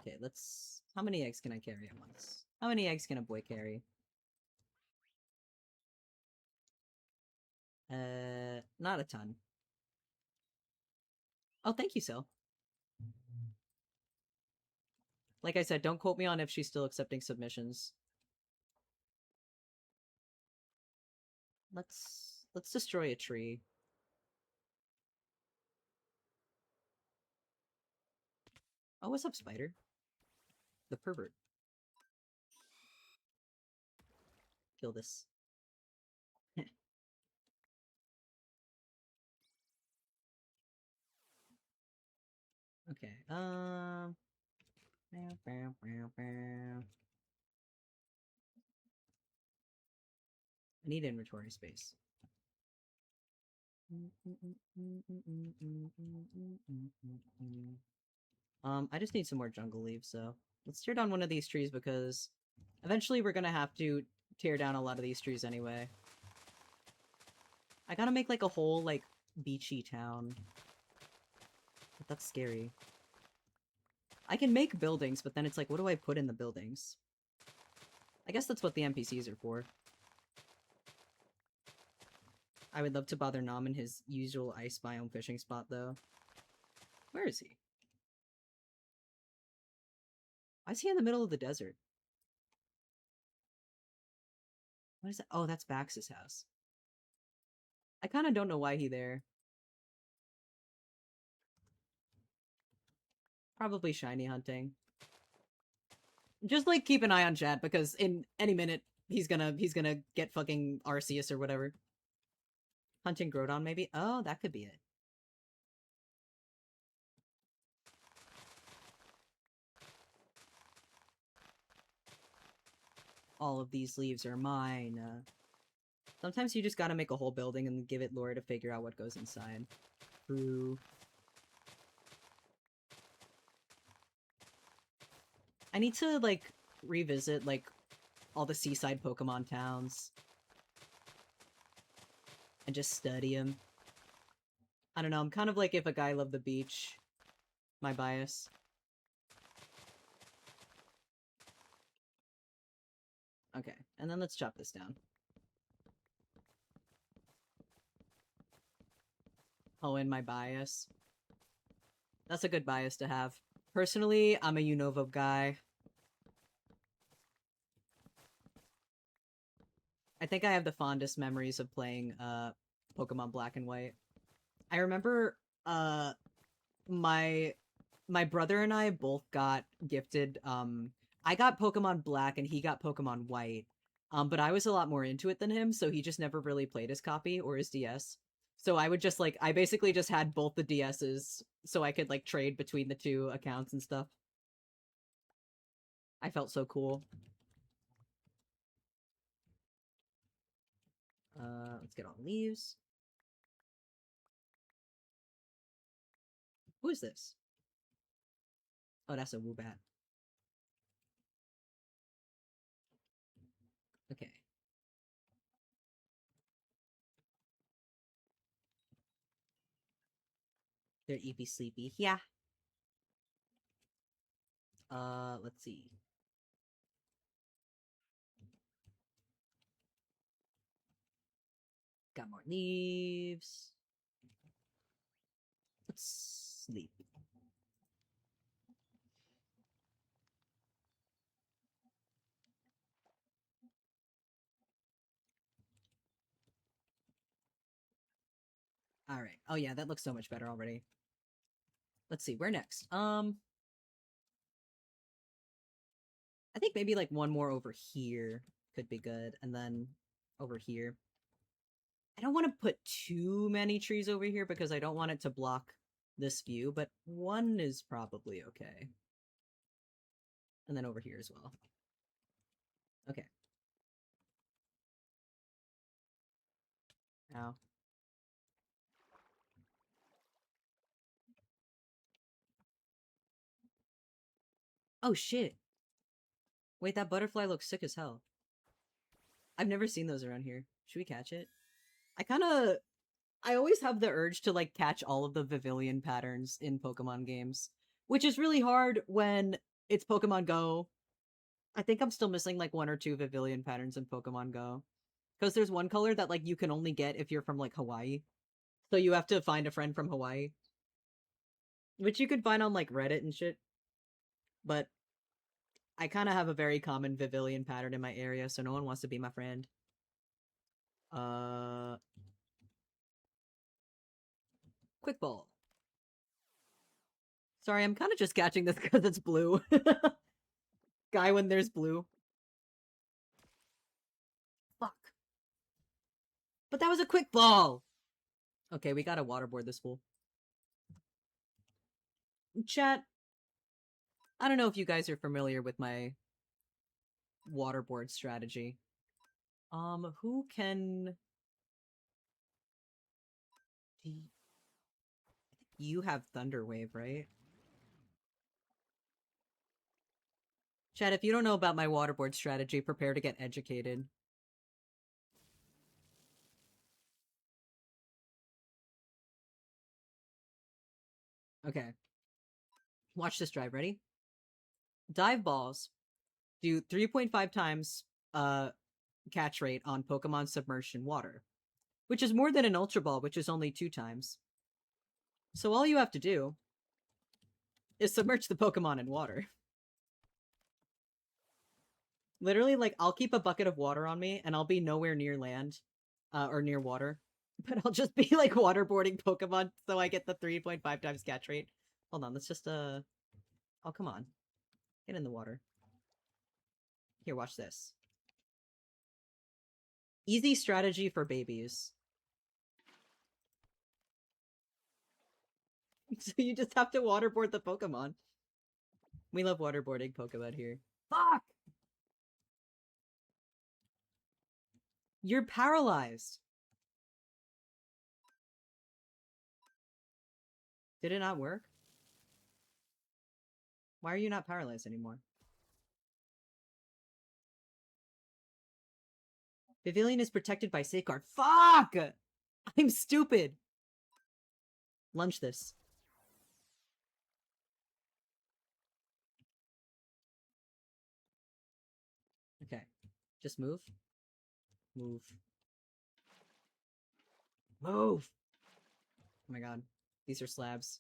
Okay, let's... How many eggs can I carry at once? How many eggs can a boy carry? Not a ton. Oh, thank you, Sil. Like I said, don't quote me on if she's still accepting submissions. Let's destroy a tree. Oh, what's up, spider? The pervert. Kill this. Okay. I need inventory space. I just need some more jungle leaves, so let's tear down one of these trees because eventually we're gonna have to tear down a lot of these trees anyway. I gotta make like a whole like beachy town. But that's scary. I can make buildings, but then it's like, what do I put in the buildings? I guess that's what the NPCs are for. I would love to bother Nom in his usual ice biome fishing spot, though. Where is he? Why is he in the middle of the desert? What is that? Oh, that's Bax's house. I kind of don't know why he there. Probably shiny hunting. Just like keep an eye on chat because in any minute he's gonna get fucking Arceus or whatever. Hunting Groudon maybe? Oh, that could be it. All of these leaves are mine. Sometimes you just gotta make a whole building and give it lore to figure out what goes inside. True. I need to, like, revisit, like, all the seaside Pokemon towns. And just study them. I don't know, I'm kind of like if a guy loved the beach. My bias. Okay, and then let's chop this down. Oh, and my bias. That's a good bias to have. Personally, I'm a Unova guy. I think I have the fondest memories of playing Pokemon Black and White. I remember my my brother and I both got gifted I got Pokemon Black and he got Pokemon White. But I was a lot more into it than him, so he just never really played his copy or his DS. So I would just like I basically just had both the DSs so I could like trade between the two accounts and stuff. I felt so cool. Let's get all the leaves. Who is this? Oh, that's a Woobat. Okay. They're eepy sleepy. Yeah. Let's see. Got more leaves. Let's sleep. All right. Oh yeah, that looks so much better already. Let's see, where next? I think maybe like one more over here could be good, and then over here. I don't want to put too many trees over here because I don't want it to block this view, but one is probably okay. And then over here as well. Okay. Now. Oh shit. Wait, that butterfly looks sick as hell. I've never seen those around here. Should we catch it? I always have the urge to like catch all of the Pavilion patterns in Pokemon games, which is really hard when it's Pokemon Go. I think I'm still missing like one or two Pavilion patterns in Pokemon Go. Because there's one color that like you can only get if you're from like Hawaii. So you have to find a friend from Hawaii. which you could find on like Reddit and shit. But I kind of have a very common Vivilion pattern in my area, so no one wants to be my friend. Uh, quick ball. Sorry, I'm kind of just catching this because it's blue. Guy when there's blue. Fuck. But that was a quick ball. Okay, we gotta waterboard this fool. Chat, I don't know if you guys are familiar with my waterboard strategy. Who can... You have Thunderwave, right? Chat, if you don't know about my waterboard strategy, prepare to get educated. Okay. Watch this drive. Ready? Dive balls do 3.5 times catch rate on Pokemon submerged in water, which is more than an Ultra Ball, which is only 2 times. So all you have to do is submerge the Pokemon in water. Literally, like, I'll keep a bucket of water on me, and I'll be nowhere near land, or near water. But I'll just be, like, waterboarding Pokemon so I get the 3.5 times catch rate. Hold on, let's just, Oh, come on. Get in the water. Here, watch this. Easy strategy for babies. So you just have to waterboard the Pokemon. We love waterboarding Pokemon here. Fuck! You're paralyzed. Did it not work? Why are you not paralyzed anymore? Pavilion is protected by safeguard. Fuck! I'm stupid. Lunge this. Okay. Just move. Move. Move! Oh my god. These are slabs.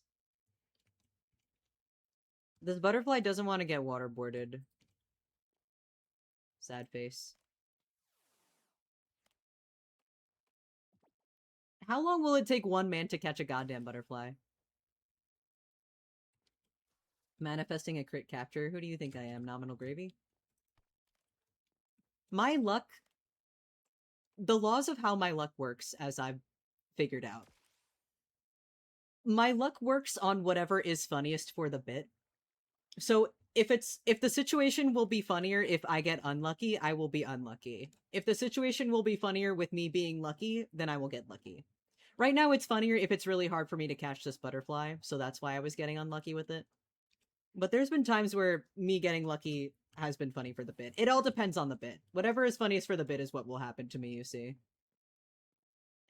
This butterfly doesn't want to get waterboarded. Sad face. How long will it take one man to catch a goddamn butterfly? Manifesting a crit capture? Who do you think I am? Nominal Gravy? My luck... The laws of how my luck works, as I've figured out. My luck works on whatever is funniest for the bit. So if the situation will be funnier if I get unlucky, I will be unlucky. If the situation will be funnier with me being lucky, then I will get lucky. Right now it's funnier if it's really hard for me to catch this butterfly, so that's why I was getting unlucky with it. But there's been times where me getting lucky has been funny for the bit. It all depends on the bit. Whatever is funniest for the bit is what will happen to me, you see.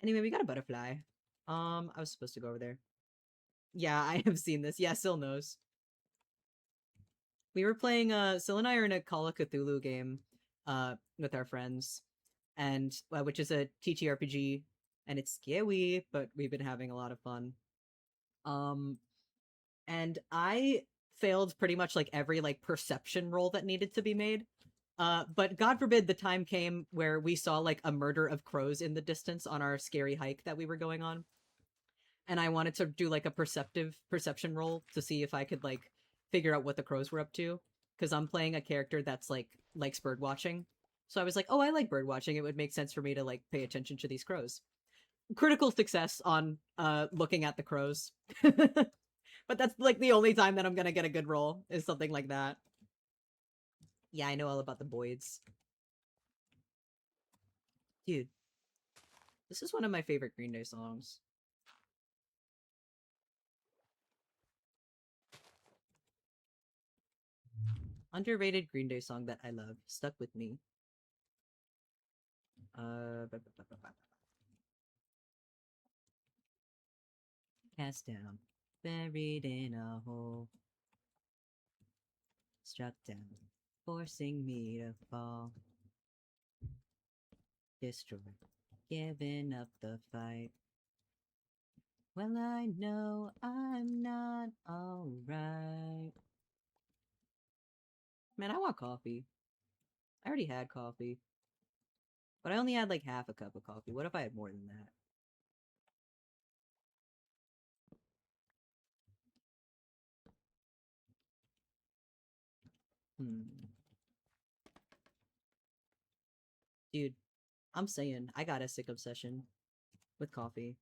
Anyway, we got a butterfly. I was supposed to go over there. Yeah, I have seen this. Yeah, Sil knows. We were playing Sil and I are in a Call of Cthulhu game with our friends, and which is a TTRPG, and it's scary, but we've been having a lot of fun. And I failed pretty much like every like perception roll that needed to be made. But God forbid the time came where we saw like a murder of crows in the distance on our scary hike that we were going on. And I wanted to do like a perception roll to see if I could like figure out what the crows were up to. Because I'm playing a character that's like likes bird watching. So I was like, oh, I like bird watching. It would make sense for me to like pay attention to these crows. Critical success on looking at the crows. But that's like the only time that I'm gonna get a good roll is something like that. Yeah, I know all about the Boyds. Dude, this is one of my favorite Green Day songs. Underrated Green Day song that I love. Stuck with me. Cast down. Buried in a hole. Struck down. Forcing me to fall. Destroyed. Giving up the fight. Well, I know I'm not alright. Man, I want coffee. I already had coffee. But I only had like half a cup of coffee. What if I had more than that? Hmm. Dude, I'm saying I got a sick obsession with coffee.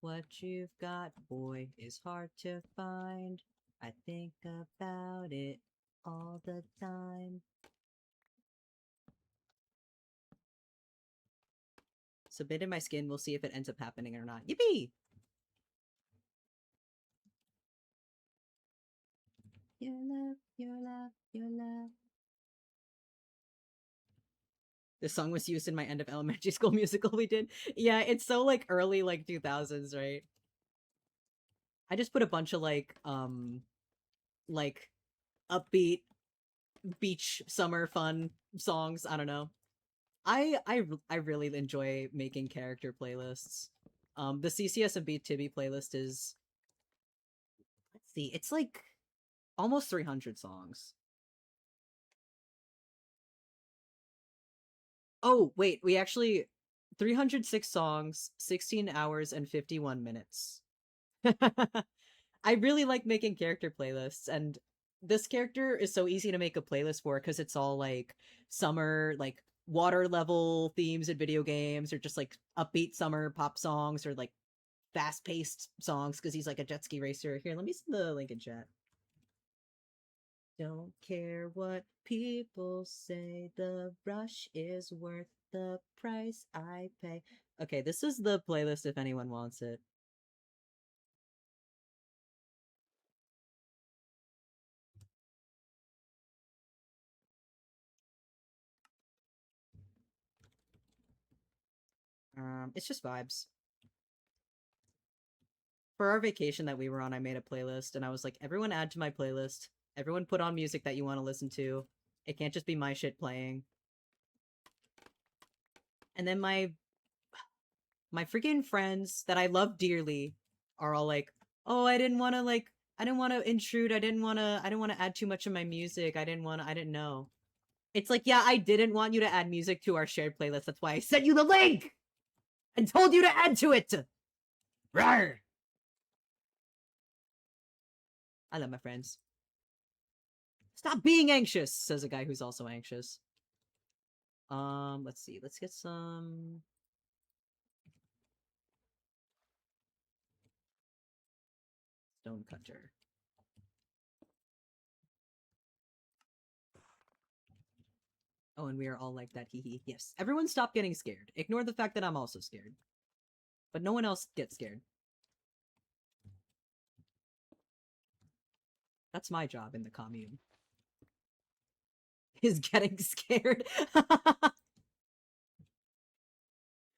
What you've got, boy, is hard to find. I think about it all the time. Submit in my skin, we'll see if it ends up happening or not. Yippee! Your love, your love, your love. This song was used in my end of elementary school musical we did. Yeah, it's so like early like 2000s, right? I just put a bunch of like upbeat beach summer fun songs. I don't know. I really enjoy making character playlists. The CCSMP Tibby playlist is, let's see, it's like almost 300 songs. Oh, wait, we actually 306 songs, 16 hours and 51 minutes. I really like making character playlists, and this character is so easy to make a playlist for because it's all like summer, like water level themes in video games, or just like upbeat summer pop songs, or like fast paced songs because he's like a jet ski racer. Here, let me send the link in chat. Don't care what people say, the rush is worth the price I pay. Okay, this is the playlist if anyone wants it. It's just vibes. For our vacation that we were on, I made a playlist and I was like, everyone add to my playlist. Everyone put on music that you want to listen to. It can't just be my shit playing. And then my freaking friends that I love dearly are all like, "Oh, I didn't want to intrude. I didn't want to add too much of my music. I didn't know." It's like, "Yeah, I didn't want you to add music to our shared playlist. That's why I sent you the link and told you to add to it." Rawr! I love my friends. Stop being anxious, says a guy who's also anxious. Let's see. Let's get some stone cutter. Oh, and we are all like that. Hee hee. Yes. Everyone stop getting scared. Ignore the fact that I'm also scared. But no one else gets scared. That's my job in the commune. Is getting scared.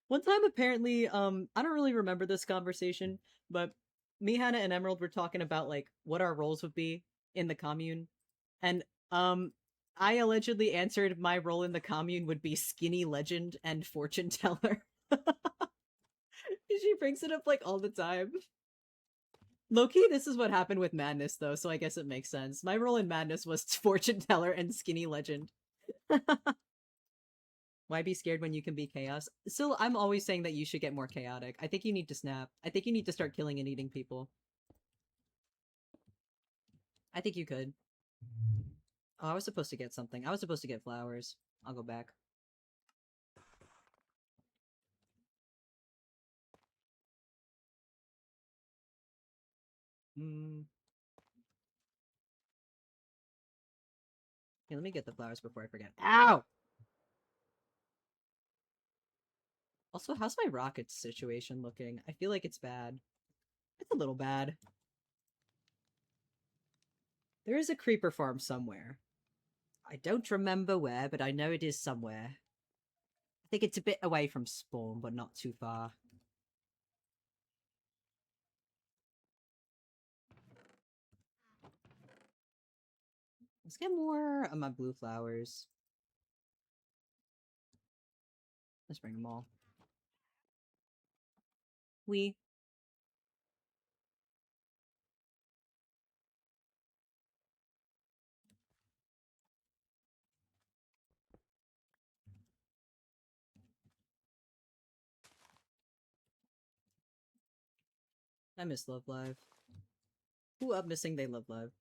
One time apparently, I don't really remember this conversation, but me, Hannah, and Emerald were talking about like what our roles would be in the commune. And um I allegedly answered my role in the commune would be skinny legend and fortune teller. She brings it up like all the time. Low-key, this is what happened with Madness though, so I guess it makes sense. My role in Madness was fortune teller and skinny legend. Why be scared when you can be chaos? Still, I'm always saying that you should get more chaotic. I think you need to snap. I think you need to start killing and eating people. I think you could. Oh, I was supposed to get something. I was supposed to get flowers. I'll go back. Hmm. Here, let me get the flowers before I forget. Ow! Also, how's my rocket situation looking? I feel like it's bad. It's a little bad. There is a creeper farm somewhere. I don't remember where, but I know it is somewhere. I think it's a bit away from spawn, but not too far. Let's get more of my blue flowers. Let's bring them all. We. I miss Love Live. Who up missing they Love Live?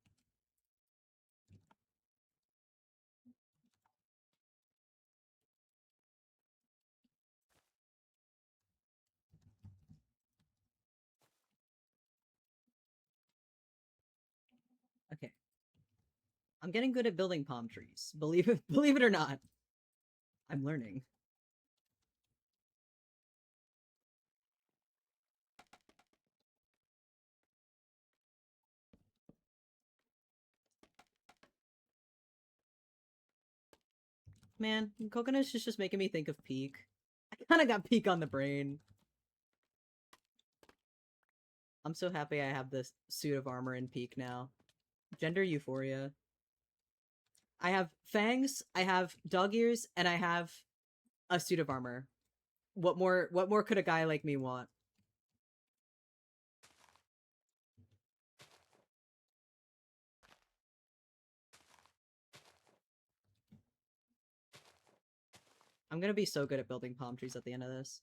Okay. I'm getting good at building palm trees. Believe it or not. I'm learning. Man, coconuts is just making me think of Peak. I kind of got Peak on the brain. I'm so happy I have this suit of armor in Peak now. Gender euphoria. I have fangs, I have dog ears, and I have a suit of armor. What more could a guy like me want? I'm gonna be so good at building palm trees at the end of this.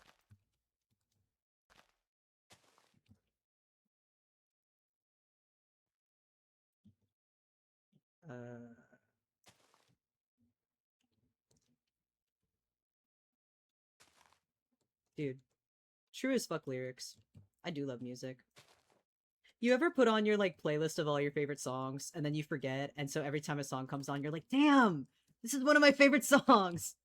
Uh, dude, true as fuck lyrics. I do love music. You ever put on your like playlist of all your favorite songs and then you forget, and so every time a song comes on, you're like, damn, this is one of my favorite songs.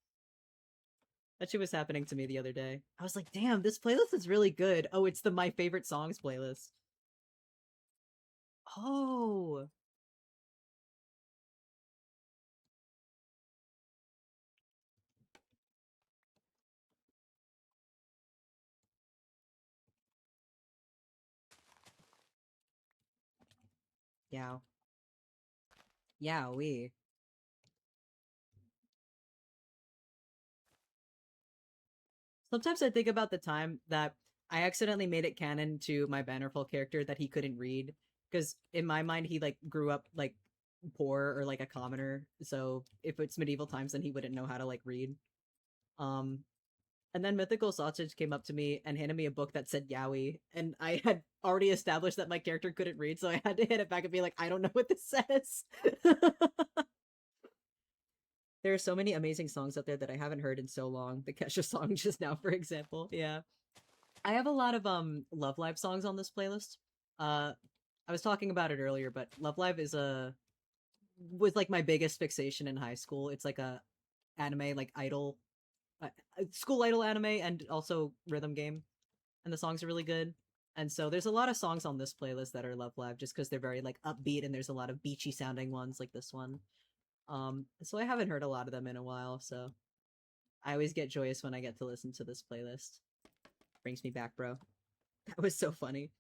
That shit was happening to me the other day. I was like, damn, this playlist is really good. Oh, it's the my favorite songs playlist. Oh, yeah, yeah, we. Sometimes I think about the time that I accidentally made it canon to my Bannerfall character that he couldn't read, because in my mind he like grew up like poor or like a commoner. So if it's medieval times, then he wouldn't know how to like read. Um, and then Mythical Sausage came up to me and handed me a book that said Yowie, and I had already established that my character couldn't read, so I had to hit it back and be like, I don't know what this says. There are so many amazing songs out there that I haven't heard in so long. The Kesha song just now, for example. Yeah. I have a lot of Love Live songs on this playlist. Uh I was talking about it earlier, but Love Live is a was like my biggest fixation in high school. It's like a anime like idol uh, school idol anime and also rhythm game, and the songs are really good. And so there's a lot of songs on this playlist that are Love Live just because they're very like upbeat, and there's a lot of beachy sounding ones like this one. So I haven't heard a lot of them in a while, so I always get joyous when I get to listen to this playlist. Brings me back, bro. That was so funny.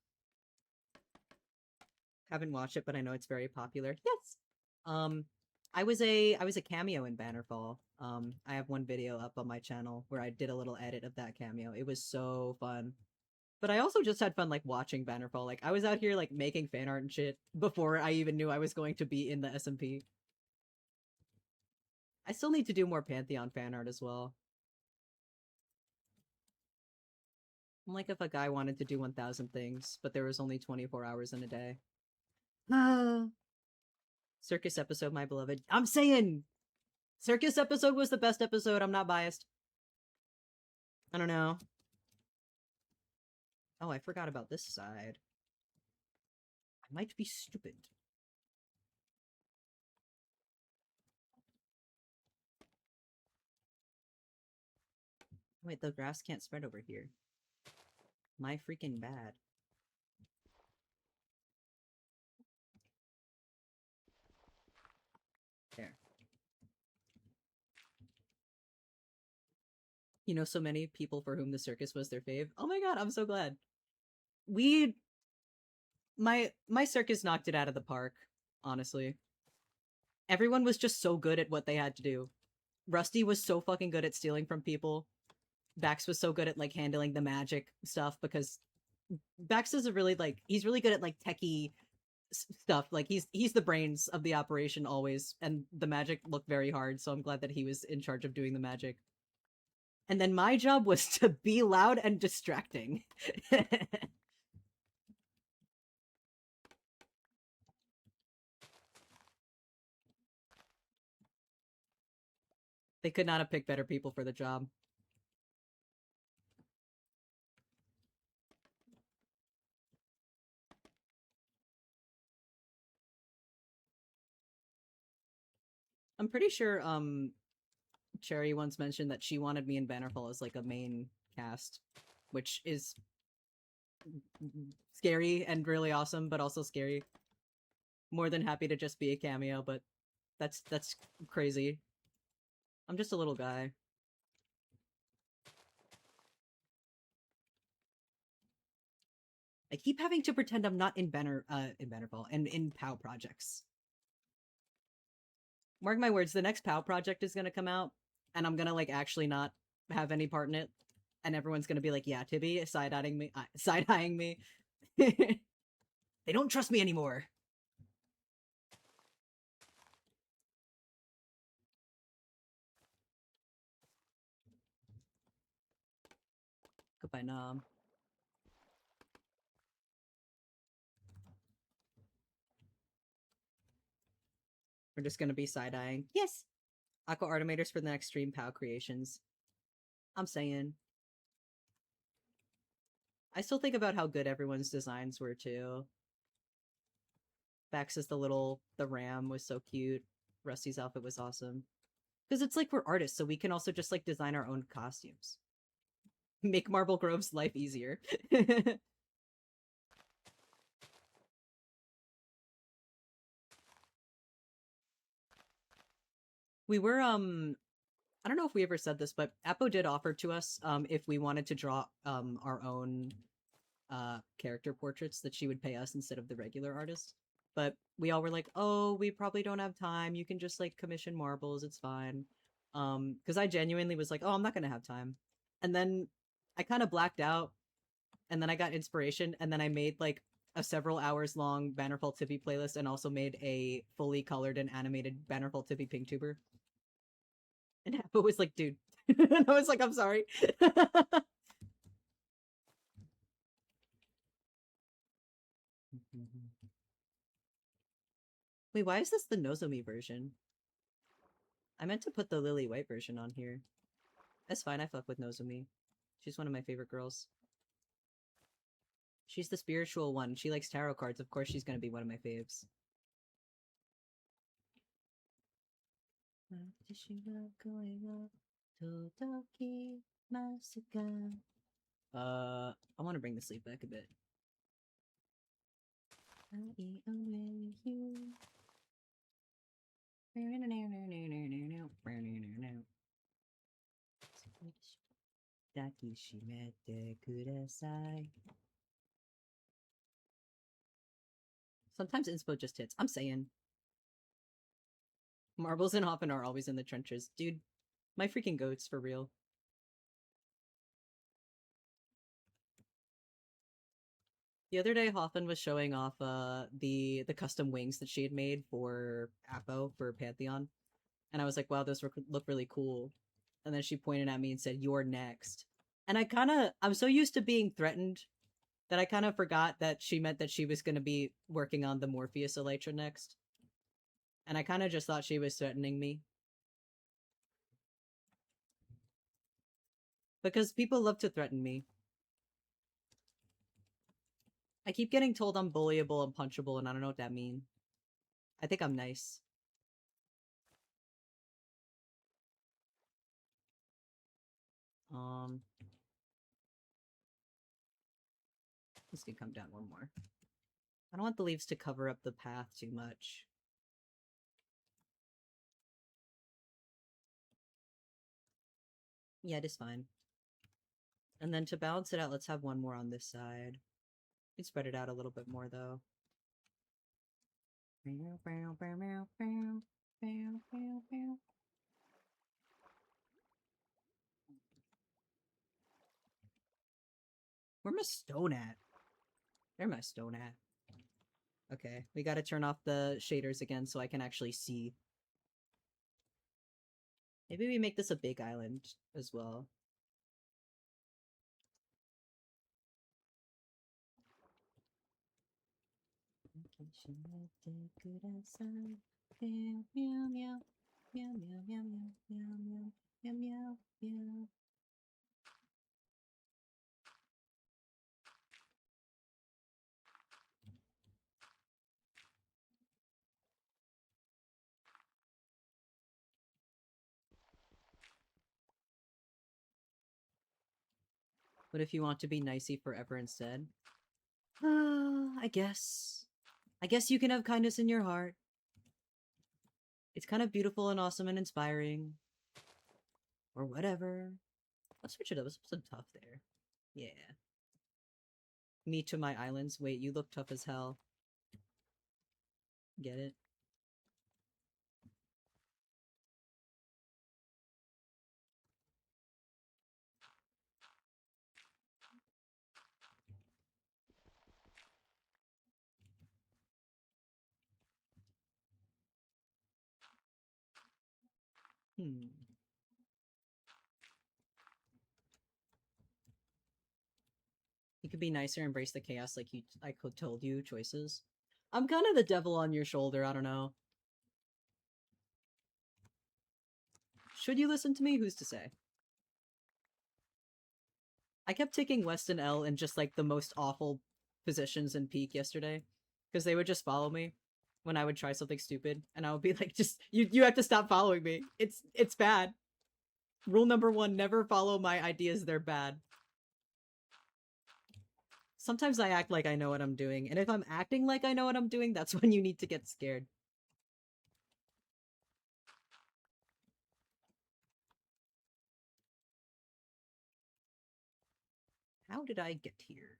Haven't watched it, but I know it's very popular. Yes. Um, I was a cameo in Bannerfall. I have one video up on my channel where I did a little edit of that cameo. It was so fun. But I also just had fun like watching Bannerfall. Like I was out here like making fan art and shit before I even knew I was going to be in the SMP. I still need to do more Pantheon fan art as well. Like if a guy wanted to do 1,000 things, but there was only 24 hours in a day. Circus episode, my beloved. I'm saying Circus episode was the best episode. I'm not biased. I don't know. Oh, I forgot about this side. I might be stupid. Wait, the grass can't spread over here. My freaking bad. There. You know, so many people for whom the circus was their fave. Oh my god, I'm so glad. We my circus knocked it out of the park, honestly. Everyone was just so good at what they had to do. Rusty was so fucking good at stealing from people. Bax was so good at like handling the magic stuff because Bax is a really like he's really good at like techie stuff. Like he's the brains of the operation always, and the magic looked very hard. So I'm glad that he was in charge of doing the magic. And then my job was to be loud and distracting. They could not have picked better people for the job. I'm pretty sure Cherry once mentioned that she wanted me in Bannerfall as like a main cast, which is scary and really awesome, but also scary. More than happy to just be a cameo, but that's crazy. I'm just a little guy. I keep having to pretend I'm not in Bannerfall and in POW projects. Mark my words, the next POW project is gonna come out, and I'm gonna like actually not have any part in it, and everyone's gonna be like, "Yeah, Tibby side-eyeing me, side-eyeing me." They don't trust me anymore. Goodbye, Nom. We're just gonna be side-eyeing. Yes, Aqua Artimators for the next stream POW creations. I'm saying. I still think about how good everyone's designs were too. Bax is the ram was so cute. Rusty's outfit was awesome. Because it's like we're artists, so we can also just like design our own costumes. Make Marble Grove's life easier. We were I don't know if we ever said this, but Appo did offer to us if we wanted to draw our own character portraits that she would pay us instead of the regular artist. But we all were like, "Oh, we probably don't have time. You can just like commission marbles. It's fine." Because I genuinely was like, "Oh, I'm not gonna have time," and then I kind of blacked out, and then I got inspiration, and then I made like a several hours long Bannerfall Tippy playlist, and also made a fully colored and animated Bannerfall Tippy Pinktuber. And Appo was like, "Dude," and I was like, "I'm sorry." Wait, why is this the Nozomi version? I meant to put the Lily White version on here. That's fine, I fuck with Nozomi. She's one of my favorite girls. She's the spiritual one. She likes tarot cards. Of course she's gonna be one of my faves. I want to bring the sleep back a bit. Sometimes inspo just hits. I'm saying. Marbles and Hoffman are always in the trenches. Dude, my freaking goats, for real. The other day, Hoffman was showing off the custom wings that she had made for Appo for Pantheon, and I was like, "Wow, those look really cool." And then she pointed at me and said, "You're next." And I'm so used to being threatened that I kind of forgot that she meant that she was going to be working on the Morpheus Elytra next. And I kind of just thought she was threatening me. Because people love to threaten me. I keep getting told I'm bullyable and punchable, and I don't know what that means. I think I'm nice. Um, this can come down one more. I don't want the leaves to cover up the path too much. Yeah, it is fine. And then to balance it out, let's have one more on this side. We can spread it out a little bit more, though. Where my stone at? Where my stone at? Okay, we gotta turn off the shaders again so I can actually see. Maybe we make this a big island as well. Meow, meow, meow. Meow, meow, meow, meow, meow, meow, meow, meow, meow. What if you want to be nicey forever instead? I guess. I guess you can have kindness in your heart. It's kind of beautiful and awesome and inspiring. Or whatever. Let's switch it up. Let's put some tough there. Yeah. Me to my islands. Wait, you look tough as hell. Get it? Hmm. You could be nicer, embrace the chaos like I could told you choices. I'm kind of the devil on your shoulder, I don't know. Should you listen to me? Who's to say? I kept taking Weston L in just like the most awful positions in Peak yesterday. Because they would just follow me when I would try something stupid. And I would be like, just you have to stop following me. It's bad. Rule number 1, never follow my ideas, they're bad. Sometimes I act like I know what I'm doing, and if I'm acting like I know what I'm doing, that's when you need to get scared. How did I get here?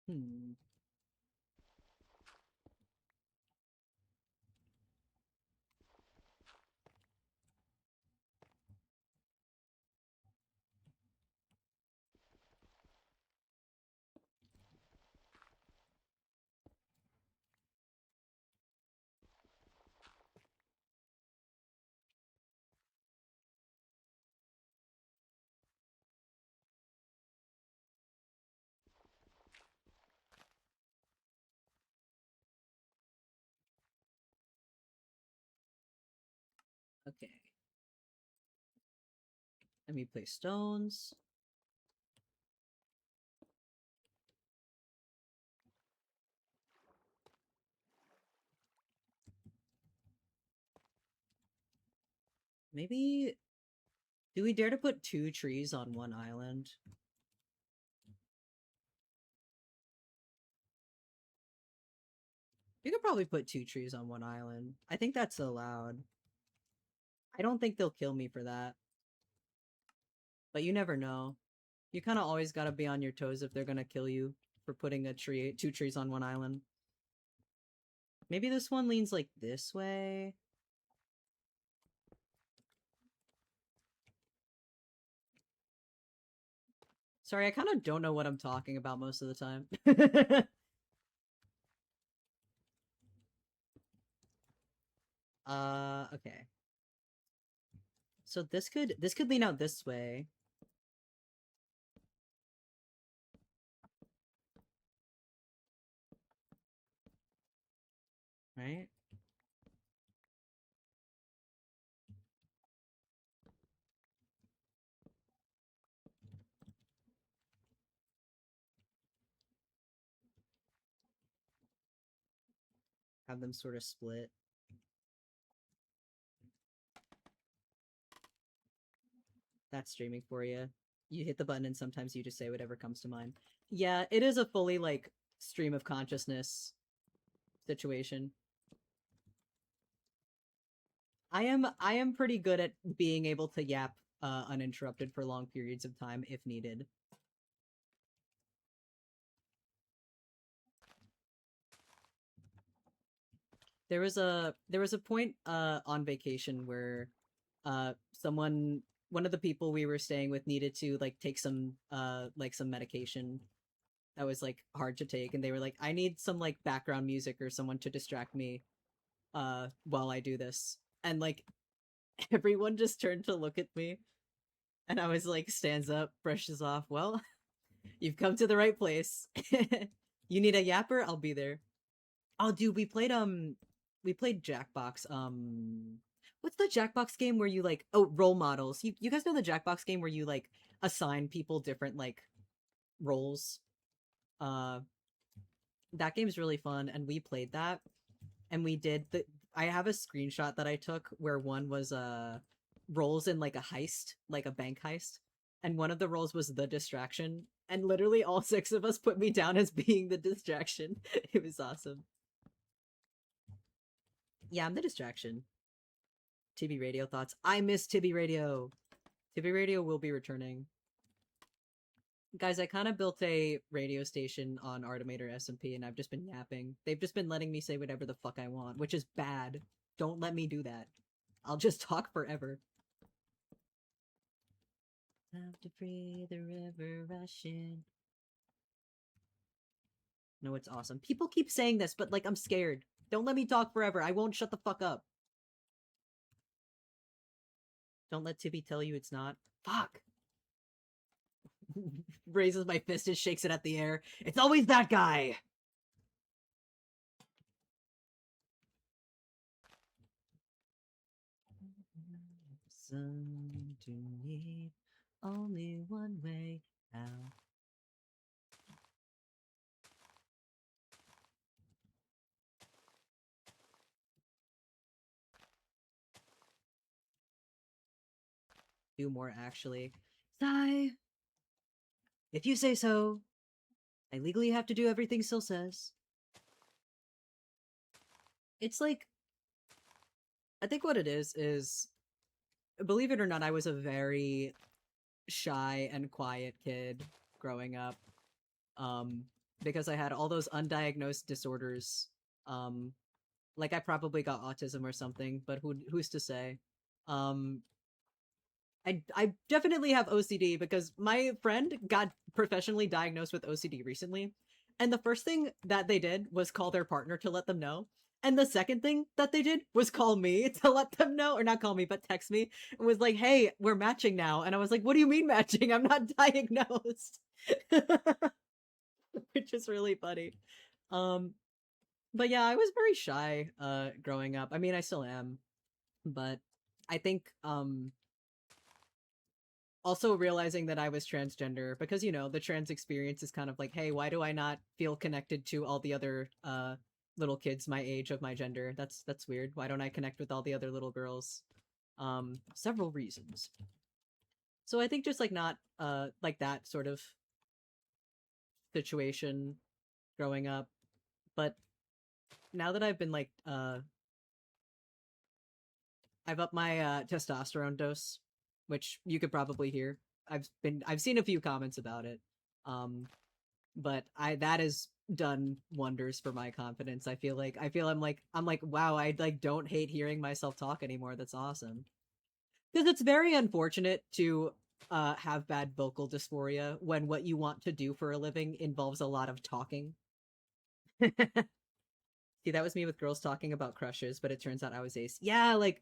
Hmm. Okay. Let me place stones. Maybe... Do we dare to put 2 trees on one island? You could probably put 2 trees on one island. I think that's allowed. I don't think they'll kill me for that. But you never know. You kind of always gotta be on your toes if they're gonna kill you for putting 2 trees on one island. Maybe this one leans like this way? Sorry, I kind of don't know what I'm talking about most of the time. Okay. So this could lean out this way. Right? Have them sort of split. That's streaming for you. You hit the button and sometimes you just say whatever comes to mind. Yeah, it is a fully, like, stream of consciousness situation. I am pretty good at being able to yap uninterrupted for long periods of time if needed. There was a point on vacation where someone one of the people we were staying with needed to like take some medication that was like hard to take, and they were like, I need some like background music or someone to distract me while I do this. And like everyone just turned to look at me, and I was like, stands up, brushes off, well, you've come to the right place. You need a yapper? I'll be there. Oh, dude, we played Jackbox. What's the Jackbox game where you like role models? You guys know the Jackbox game where you like assign people different like roles? Uh, that game's really fun, and we played that, and we did the. I have a screenshot that I took where one was roles in like a heist, like a bank heist, and one of the roles was the distraction, and literally all six of us put me down as being the distraction. It was awesome. Yeah, I'm the distraction. Tibby Radio thoughts. I miss Tibby Radio. Tibby Radio will be returning. Guys, I kind of built a radio station on Artimator SMP, and I've just been yapping. They've just been letting me say whatever the fuck I want, which is bad. Don't let me do that. I'll just talk forever. Have to breathe the river rushing. No, it's awesome. People keep saying this, but like I'm scared. Don't let me talk forever. I won't shut the fuck up. Don't let Tibby tell you it's not. Fuck. Raises my fist and shakes it at the air. It's always that guy. Some to need only one way out. Do more actually. Sigh. If you say so. I legally have to do everything Syl says. It's like I think what it is believe it or not, I was a very shy and quiet kid growing up. Um because I had all those undiagnosed disorders. Um like I probably got autism or something, but who's to say? Um I definitely have OCD because my friend got professionally diagnosed with OCD recently. And the first thing that they did was call their partner to let them know. And the second thing that they did was call me to let them know, or not call me, but text me and was like, hey, we're matching now. And I was like, what do you mean matching? I'm not diagnosed. Which is really funny. Um, but yeah, I was very shy growing up. I mean, I still am, but I think also realizing that I was transgender because the trans experience is kind of like, hey, why do I not feel connected to all the other little kids my age of my gender? That's weird. Why don't I connect with all the other little girls? Several reasons. So I think just like not like that sort of situation growing up, but now that I've been like I've upped my testosterone dose, which you could probably hear. I've seen a few comments about it. But I that has done wonders for my confidence. I feel I'm like wow, I like don't hate hearing myself talk anymore. That's awesome. Because it's very unfortunate to have bad vocal dysphoria when what you want to do for a living involves a lot of talking. See, that was me with girls talking about crushes, but it turns out I was ace. Yeah, like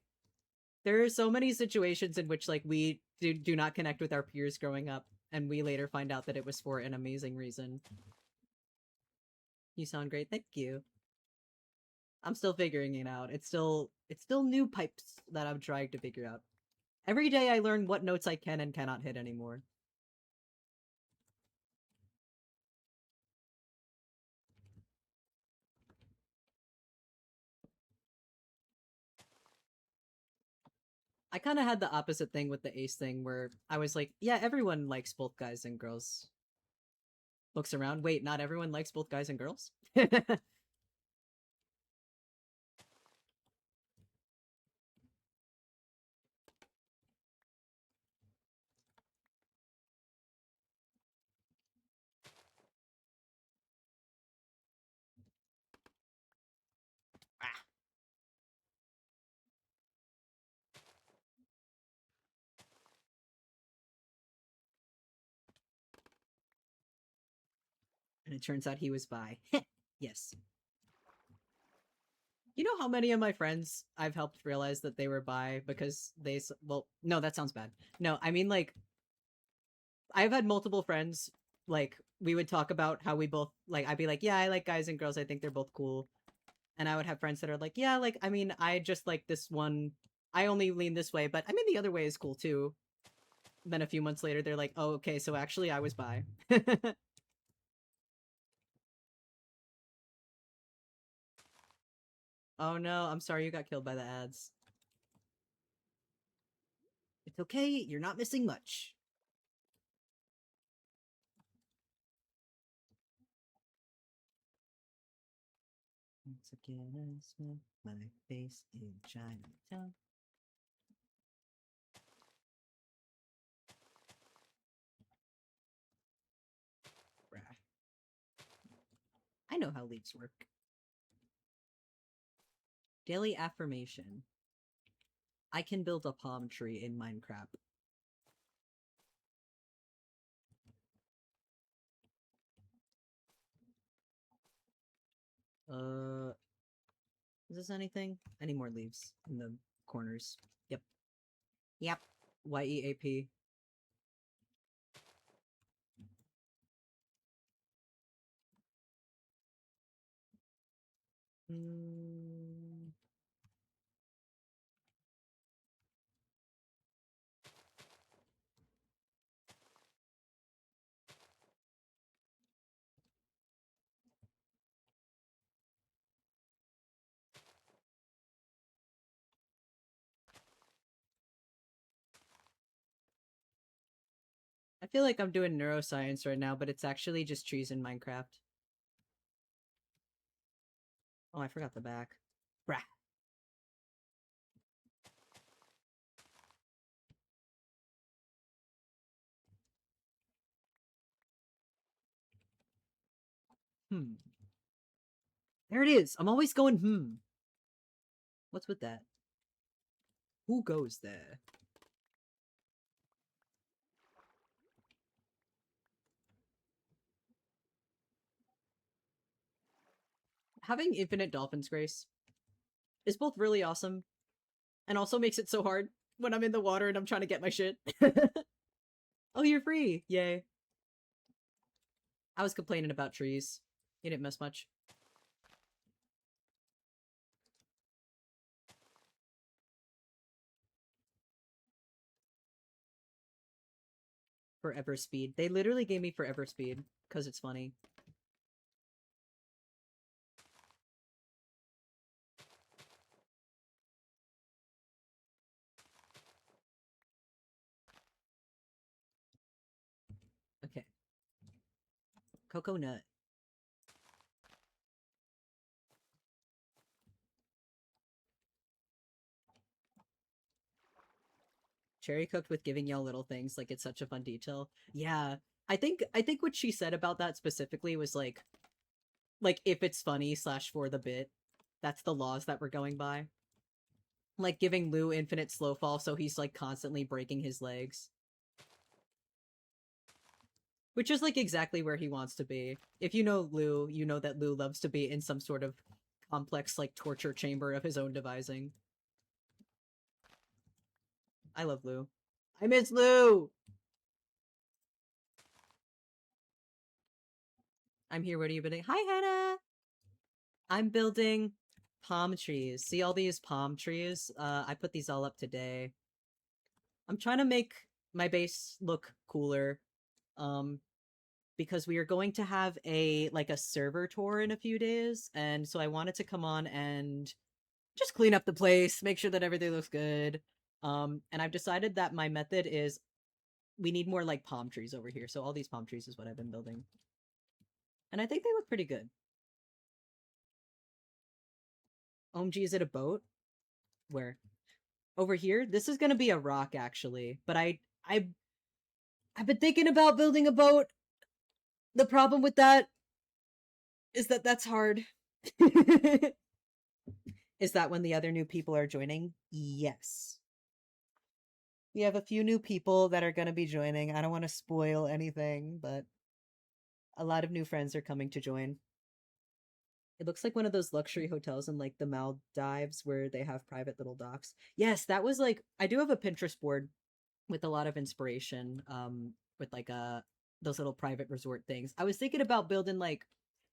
there are so many situations in which like we do not connect with our peers growing up, and we later find out that it was for an amazing reason. You sound great. Thank you. I'm still figuring it out. It's still new pipes that I'm trying to figure out. Every day I learn what notes I can and cannot hit anymore. I kind of had the opposite thing with the ace thing where I was like, yeah, everyone likes both guys and girls. Looks around. Wait, not everyone likes both guys and girls? And it turns out he was bi. Yes. You know how many of my friends I've helped realize that they were bi because well, no, that sounds bad. No, I mean, like, I've had multiple friends, like, we would talk about how we both, like, I'd be like, yeah, I like guys and girls. I think they're both cool. And I would have friends that are like, yeah, like, I mean, I just like this one. I only lean this way, but I mean, the other way is cool too. Then a few months later, they're like, oh, okay, so actually I was bi. Oh no, I'm sorry you got killed by the ads. It's okay, you're not missing much. Once again, I smell my face in Chinatown. Bruh. I know how leaves work. Daily affirmation. I can build a palm tree in Minecraft. Is this anything? Any more leaves in the corners? Yep. Yep. YEAP. Mm. I feel like I'm doing neuroscience right now, but it's actually just trees in Minecraft. Oh, I forgot the back. Brah. Hmm. There it is. I'm always going, hmm. What's with that? Who goes there? Having infinite dolphin's grace is both really awesome and also makes it so hard when I'm in the water and I'm trying to get my shit. Oh, you're free. Yay. I was complaining about trees. You didn't miss much. Forever speed. They literally gave me forever speed because it's funny. Okay. Coconut. Cherry cooked with giving y'all little things, like it's such a fun detail. Yeah. I think what she said about that specifically was like if it's funny slash for the bit, that's the laws that we're going by. Like giving Lou infinite slow fall so he's like constantly breaking his legs. Which is like exactly where he wants to be. If you know Lou, you know that Lou loves to be in some sort of complex like torture chamber of his own devising. I love Lou. I miss Lou! I'm here, what are you building? Hi, Hannah! I'm building palm trees. See all these palm trees? I put these all up today. I'm trying to make my base look cooler. Um, because we are going to have a server tour in a few days, and so I wanted to come on and just clean up the place, make sure that everything looks good. And I've decided that my method is we need more like palm trees over here. So all these palm trees is what I've been building. And I think they look pretty good. OMG, is it a boat? Where? Over here? This is gonna be a rock actually, but I've been thinking about building a boat. The problem with that is that that's hard. Is that when the other new people are joining? Yes. We have a few new people that are going to be joining. I don't want to spoil anything, but A lot of new friends are coming to join. It looks like one of those luxury hotels in like the Maldives where they have private little docks. Yes, that was like I do have a Pinterest board with a lot of inspiration with like those little private resort things. I was thinking about building like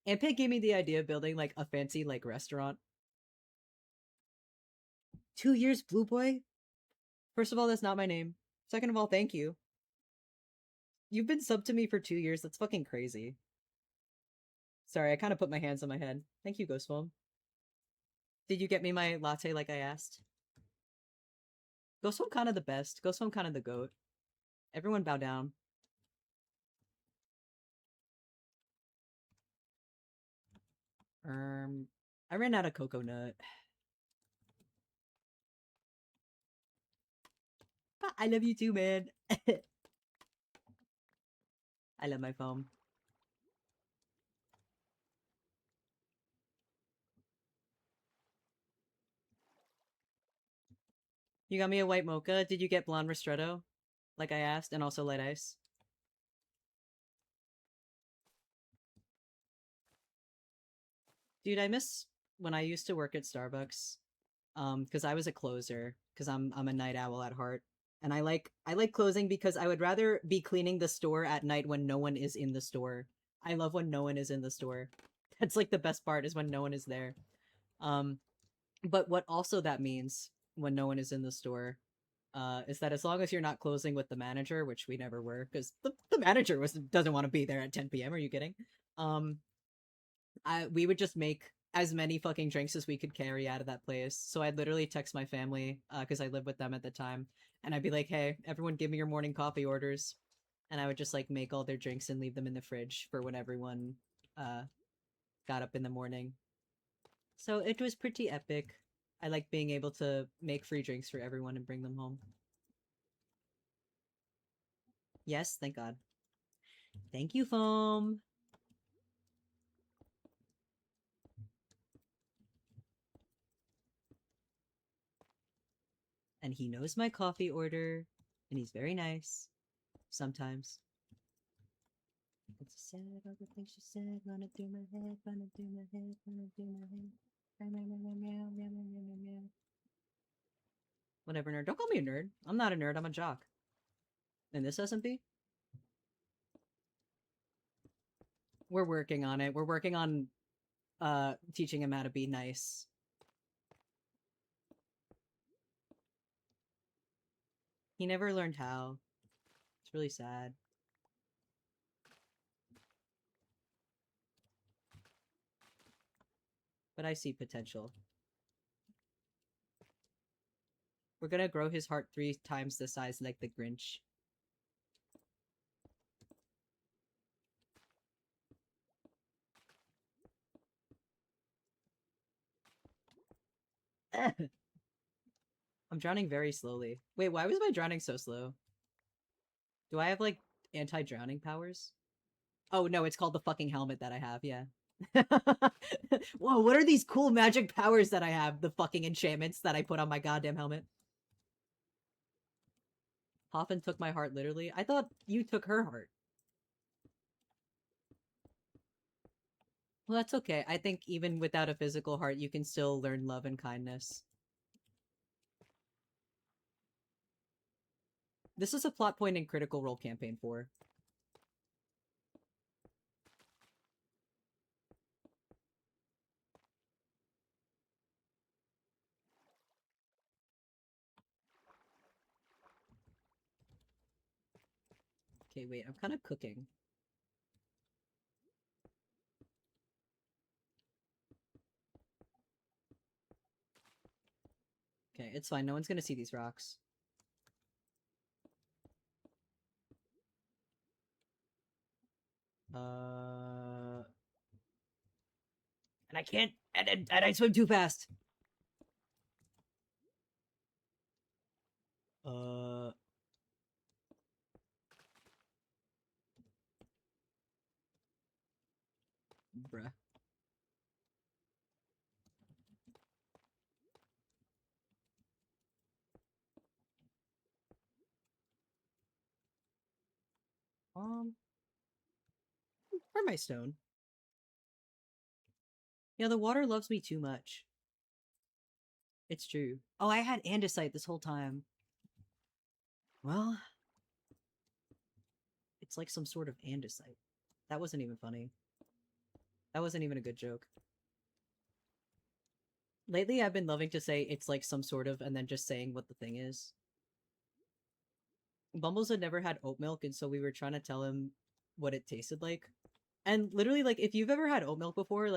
Ampeg gave me the idea of building like a fancy like restaurant. 2 years, Blue Boy? First of all, that's not my name. Second of all, thank you. You've been sub to me for 2 years. That's fucking crazy. Sorry, I kind of put my hands on my head. Thank you, Ghost Foam. Did you get me my latte like I asked? Ghost Foam kind of the best. Ghost Foam kind of the goat. Everyone bow down. I ran out of coconut. I love you too, man. I love my foam. You got me a white mocha. Did you get blonde ristretto? Like I asked, and also light ice. Dude, I miss when I used to work at Starbucks. Because I was a closer, because I'm a night owl at heart. And I like closing because I would rather be cleaning the store at night when no one is in the store. I love when no one is in the store. That's like the best part is when no one is there. Um, but what also that means when no one is in the store is that as long as you're not closing with the manager, which we never were, because the manager doesn't want to be there at 10 p.m. Are you kidding? Um, we would just make as many fucking drinks as we could carry out of that place. So I'd literally text my family because I lived with them at the time, and I'd be like, "Hey, everyone, give me your morning coffee orders," and I would just like make all their drinks and leave them in the fridge for when everyone uh got up in the morning. So it was pretty epic. I like being able to make free drinks for everyone and bring them home. Yes, thank God. Thank you, foam. And he knows my coffee order, and he's very nice sometimes. It's sad all the things she said, running through my head, running through my head, running through my head. Meow, meow, meow, meow, meow, meow, meow, meow, meow. Whatever, nerd. Don't call me a nerd. I'm not a nerd. I'm a jock. In this SMP, we're working on it. We're working on teaching him how to be nice. He never learned how. It's really sad. But I see potential. We're gonna grow his heart 3 times the size like the Grinch. I'm drowning very slowly. Wait, why was my drowning so slow? Do I have like anti-drowning powers? Oh no, it's called the fucking helmet that I have, yeah. Whoa, what are these cool magic powers that I have? The fucking enchantments that I put on my goddamn helmet. Hoffman took my heart literally. I thought you took her heart. Well, that's okay. I think even without a physical heart, you can still learn love and kindness. This is a plot point in Critical Role Campaign 4. Okay, wait, I'm kind of cooking. Okay, it's fine. No one's gonna see these rocks. And I can't, and I swim too fast. Uh, bruh. my stone. Yeah, the water loves me too much. It's true. Oh, I had andesite this whole time. Well, it's like some sort of andesite. That wasn't even funny. That wasn't even a good joke. Lately, I've been loving to say it's like some sort of, and then just saying what the thing is. Bumbles had never had oat milk, and so we were trying to tell him what it tasted like. And literally, like, if you've ever had oat milk before,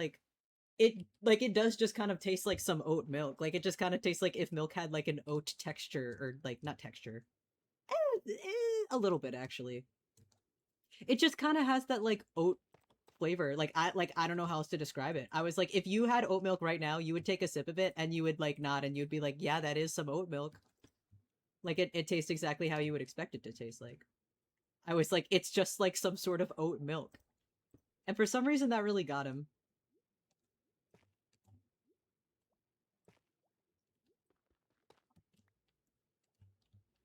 it does just kind of taste like some oat milk. Like, it just kind of tastes like if milk had like an oat texture, or like not texture, a little bit actually. It just kind of has that like oat flavor. I don't know how else to describe it. I was like, if you had oat milk right now, you would take a sip of it and you would like nod and you'd be like, yeah, that is some oat milk. Like it tastes exactly how you would expect it to taste like. I was like, it's just like some sort of oat milk. And for some reason that really got him.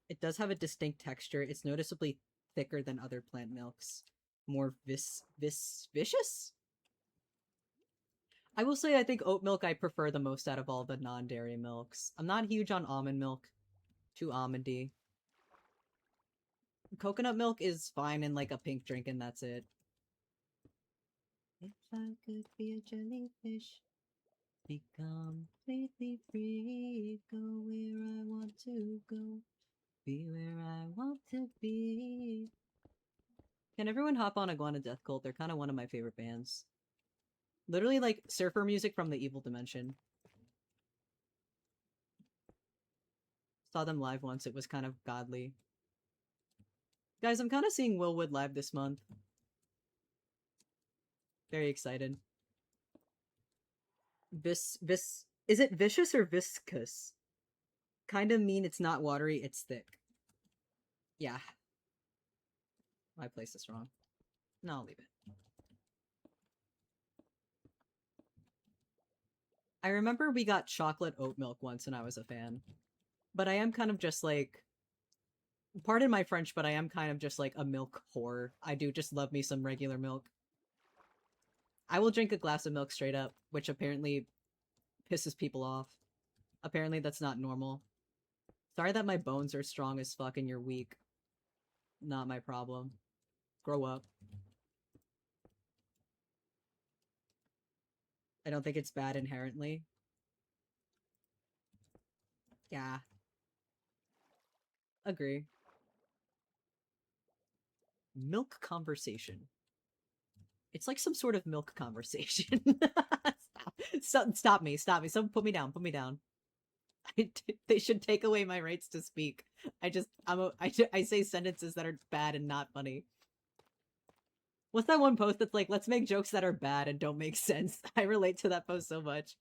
It does have a distinct texture. It's noticeably thicker than other plant milks. More vicious? I will say I think oat milk I prefer the most out of all the non-dairy milks. I'm not huge on almond milk. Too almondy. Coconut milk is fine in like a pink drink and that's it. If I could be a jellyfish, be completely free, go where I want to go, be where I want to be. Can everyone hop on Iguana Death Cult? They're kind of one of my favorite bands. Literally like surfer music from the evil dimension. Saw them live once, it was kind of godly. Guys, I'm kind of seeing Willwood live this month. Very excited. Is it vicious or viscous? Kind of mean it's not watery, it's thick. Yeah. I placed this wrong. No, I'll leave it. I remember we got chocolate oat milk once and I was a fan. But I am kind of just like, pardon my French, but I am kind of just like a milk whore. I do just love me some regular milk. I will drink a glass of milk straight up, which apparently pisses people off. Apparently that's not normal. Sorry that my bones are strong as fuck and you're weak. Not my problem. Grow up. I don't think it's bad inherently. Yeah. Agree. Milk conversation. It's like some sort of milk conversation. Stop me. Someone put me down. Put me down. They should take away my rights to speak. I say sentences that are bad and not funny. What's that one post that's like, let's make jokes that are bad and don't make sense? I relate to that post so much.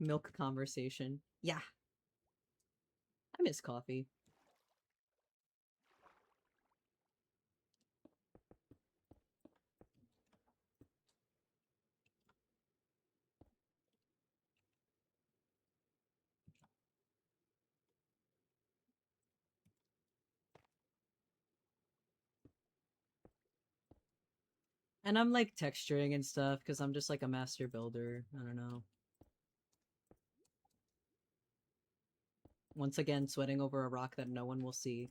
Milk conversation. Yeah. I miss coffee. And I'm like texturing and stuff because I'm just like a master builder. I don't know. Once again, sweating over a rock that no one will see.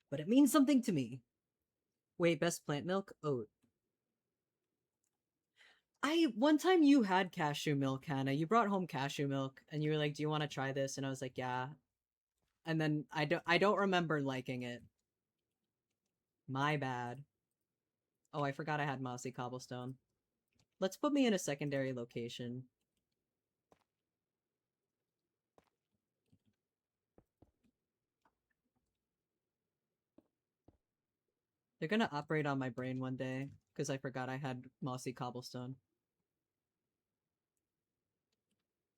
But it means something to me. Wait, best plant milk? Oat. One time you had cashew milk, Hannah. You brought home cashew milk and you were like, do you want to try this? And I was like, yeah. And then I don't remember liking it. My bad. Oh, I forgot I had mossy cobblestone. Let's put me in a secondary location. They're gonna operate on my brain one day because I forgot I had mossy cobblestone.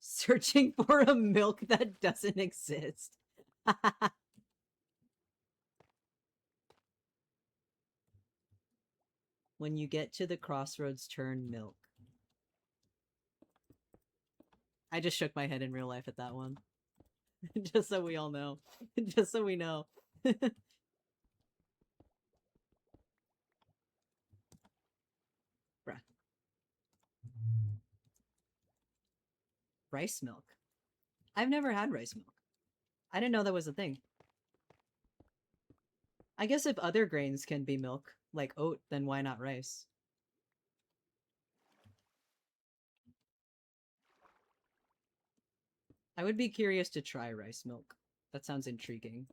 Searching for a milk that doesn't exist. When you get to the crossroads, turn milk. I just shook my head in real life at that one. Just so we all know. Just so we know. Rice milk. I've never had rice milk. I didn't know that was a thing. I guess if other grains can be milk, like oat, then why not rice? I would be curious to try rice milk. That sounds intriguing.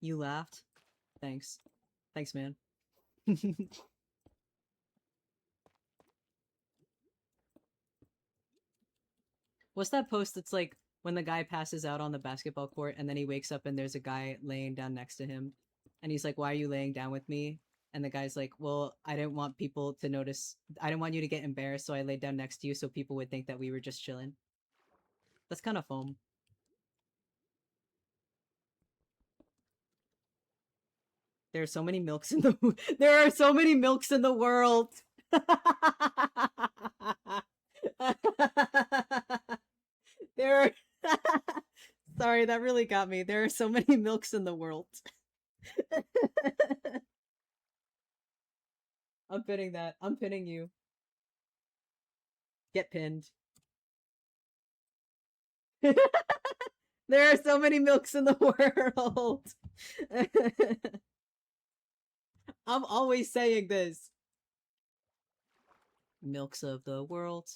You laughed? Thanks. Thanks, man. What's that post that's like when the guy passes out on the basketball court and then he wakes up and there's a guy laying down next to him and he's like, "Why are you laying down with me?" And the guy's like, "Well, I didn't want people to notice. I didn't want you to get embarrassed, so I laid down next to you so people would think that we were just chilling." That's kind of foam. There are so many milks in the there are so many milks in the world. There are Sorry, that really got me. There are so many milks in the world. I'm pinning that. I'm pinning you. Get pinned. There are so many milks in the world. I'm always saying this. Milks of the world,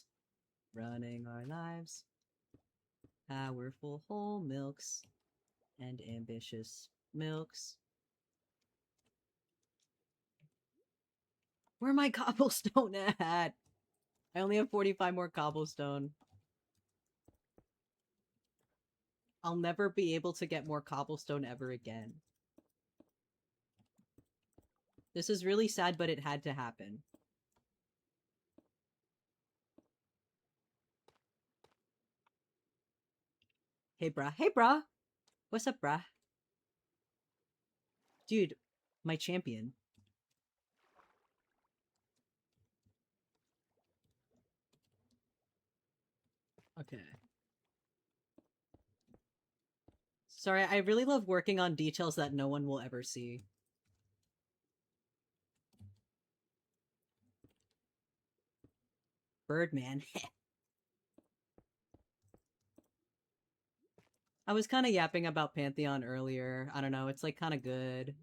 running our lives. Powerful whole milks and ambitious milks. Where my cobblestone at? I only have 45 more cobblestone. I'll never be able to get more cobblestone ever again. This is really sad, but it had to happen. Hey, brah. Hey, brah. What's up, brah? Dude, my champion. Okay. Sorry, I really love working on details that no one will ever see. Birdman. I was kind of yapping about Pantheon earlier. I don't know, it's like kind of good.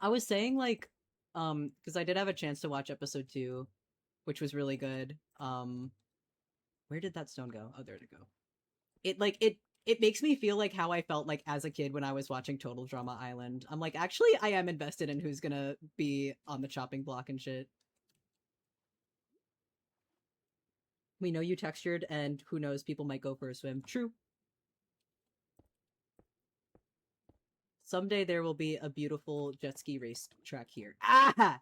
I was saying like, because I did have a chance to watch episode 2, which was really good. Where did that stone go? Oh, there it go. It makes me feel like how I felt like as a kid when I was watching Total Drama Island. I'm like, actually, I am invested in who's gonna be on the chopping block and shit. We know you textured, and who knows, people might go for a swim. True. Someday there will be a beautiful jet ski race track here. Ah!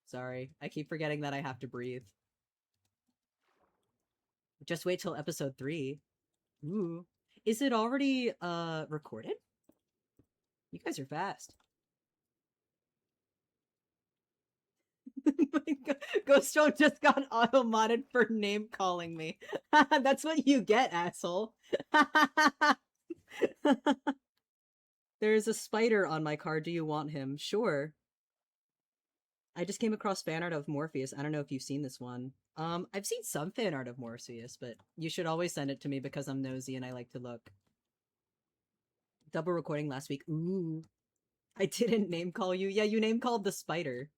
Sorry, I keep forgetting that I have to breathe. Just wait till episode 3. Ooh. Is it already recorded? You guys are fast. Ghoststone just got auto-modded for name calling me. That's what you get, asshole. There's a spider on my card. Do you want him? Sure. I just came across fan art of Morpheus. I don't know if you've seen this one. I've seen some fan art of Morpheus, but you should always send it to me because I'm nosy and I like to look. Double recording last week. Ooh. I didn't name call you. Yeah, you name called the spider.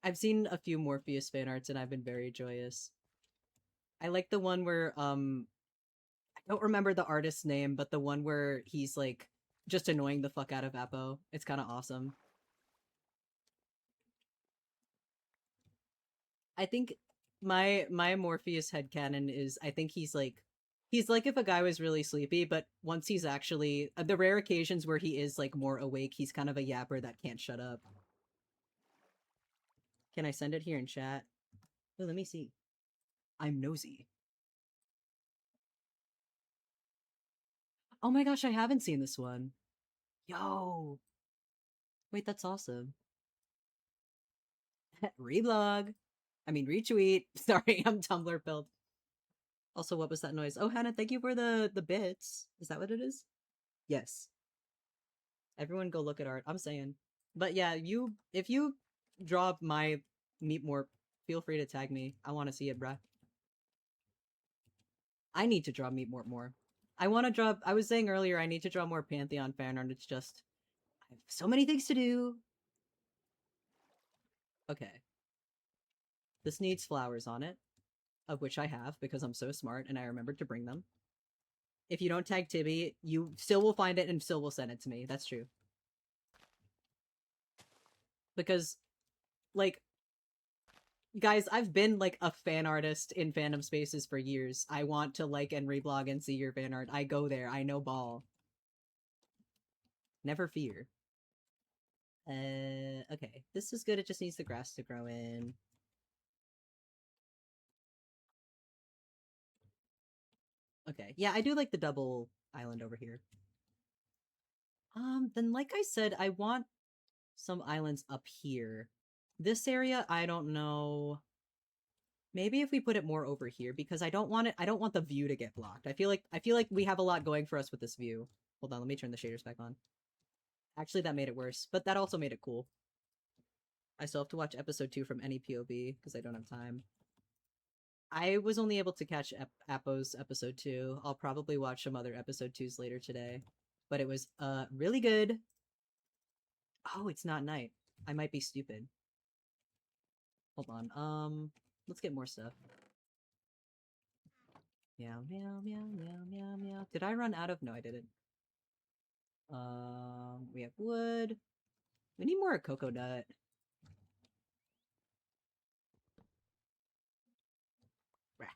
I've seen a few Morpheus fan arts and I've been very joyous. I like the one where I don't remember the artist's name, but the one where he's like just annoying the fuck out of Apo. It's kind of awesome. I think my Morpheus headcanon is I think he's like if a guy was really sleepy, but once he's actually the rare occasions where he is like more awake, he's kind of a yapper that can't shut up. Can I send it here in chat? Oh, let me see. I'm nosy. Oh my gosh, I haven't seen this one. Yo. Wait, that's awesome. Reblog. I mean, retweet. Sorry, I'm Tumblr built. Also, what was that noise? Oh, Hannah, thank you for the bits. Is that what it is? Yes. Everyone go look at art. I'm saying. But yeah, if you draw my meat more, feel free to tag me. I want to see it, bruh. I need to draw meat more. I want to draw. I was saying earlier, I need to draw more Pantheon fan art. It's just I have so many things to do. Okay, this needs flowers on it, of which I have because I'm so smart and I remembered to bring them. If you don't tag Tibby, you still will find it and still will send it to me. That's true. Because, like, guys, I've been like a fan artist in fandom spaces for years. I want to like and reblog and see your fan art. I go there. I know ball. Never fear. Okay. This is good. It just needs the grass to grow in. Okay. Yeah, I do like the double island over here. Then like I said, I want some islands up here. This area, I don't know. Maybe if we put it more over here because I don't want it. I don't want the view to get blocked. I feel like we have a lot going for us with this view. Hold on, let me turn the shaders back on. Actually, that made it worse, but that also made it cool. I still have to watch episode 2 from any POV because I don't have time. I was only able to catch Appo's episode 2. I'll probably watch some other episode 2s later today. But it was really good. Oh, it's not night. I might be stupid. Hold on. Let's get more stuff. Meow, meow, meow, meow, meow, meow. Did I run out of? No, I didn't. We have wood. We need more cocoa nut. Rah.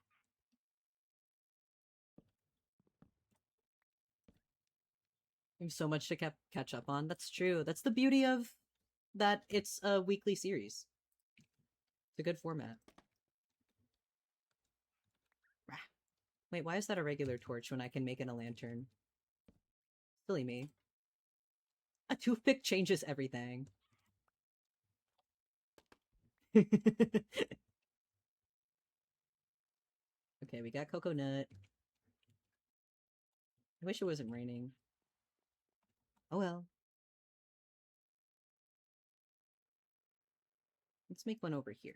We have so much to catch up on. That's true. That's the beauty of that it's a weekly series. It's a good format. Rah. Wait, why is that a regular torch when I can make it a lantern? Silly me. A toothpick changes everything. Okay, we got coconut. I wish it wasn't raining. Oh well. Let's make one over here.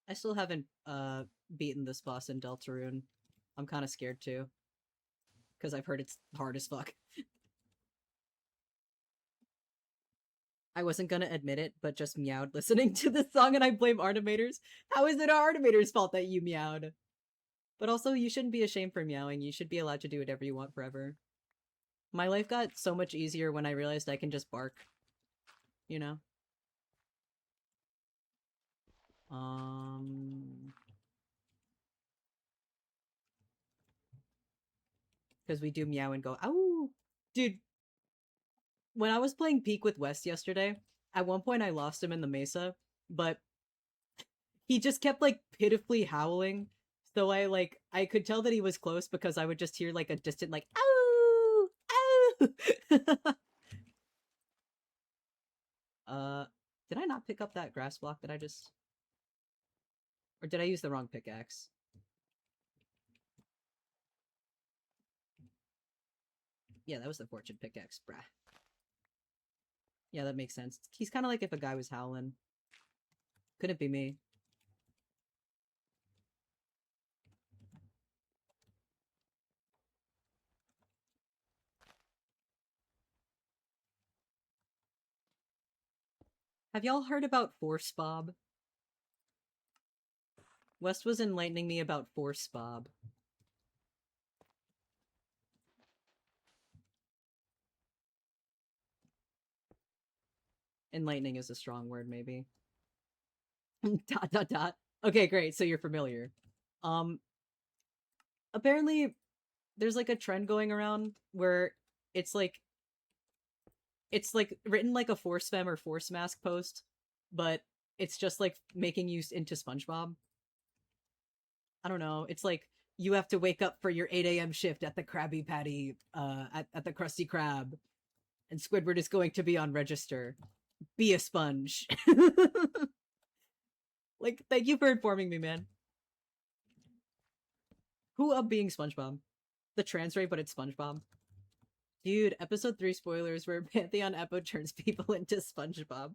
I still haven't beaten this boss in Deltarune. I'm kind of scared too. Because I've heard it's hard as fuck. I wasn't gonna admit it, but just meowed listening to this song and I blame Artimators. How is it our Artimators' fault that you meowed? But also, you shouldn't be ashamed for meowing. You should be allowed to do whatever you want forever. My life got so much easier when I realized I can just bark. You know? Because we do meow and go, ow! Dude, when I was playing Peak with West yesterday, at one point I lost him in the mesa, but he just kept like pitifully howling. So I could tell that he was close because I would just hear like a distant like ow ow. Did I not pick up that grass block that I just, or did I use the wrong pickaxe? Yeah, that was the fortune pickaxe, brah. Yeah, that makes sense. He's kind of like if a guy was howling. Couldn't be me. Have y'all heard about Force Bob? West was enlightening me about Force Bob. Enlightening is a strong word, maybe. dot dot dot. Okay, great. So you're familiar. Um, apparently, there's like a trend going around where it's like It's like written like a force fem or force mask post, but it's just like making you into SpongeBob. I don't know. It's like you have to wake up for your 8 a.m. shift at the Krabby Patty, at the Krusty Krab, and Squidward is going to be on register. Be a sponge. Like, thank you for informing me, man. Who up being SpongeBob? The trans ray, but it's SpongeBob. Dude, episode 3 spoilers where Pantheon Epo turns people into SpongeBob.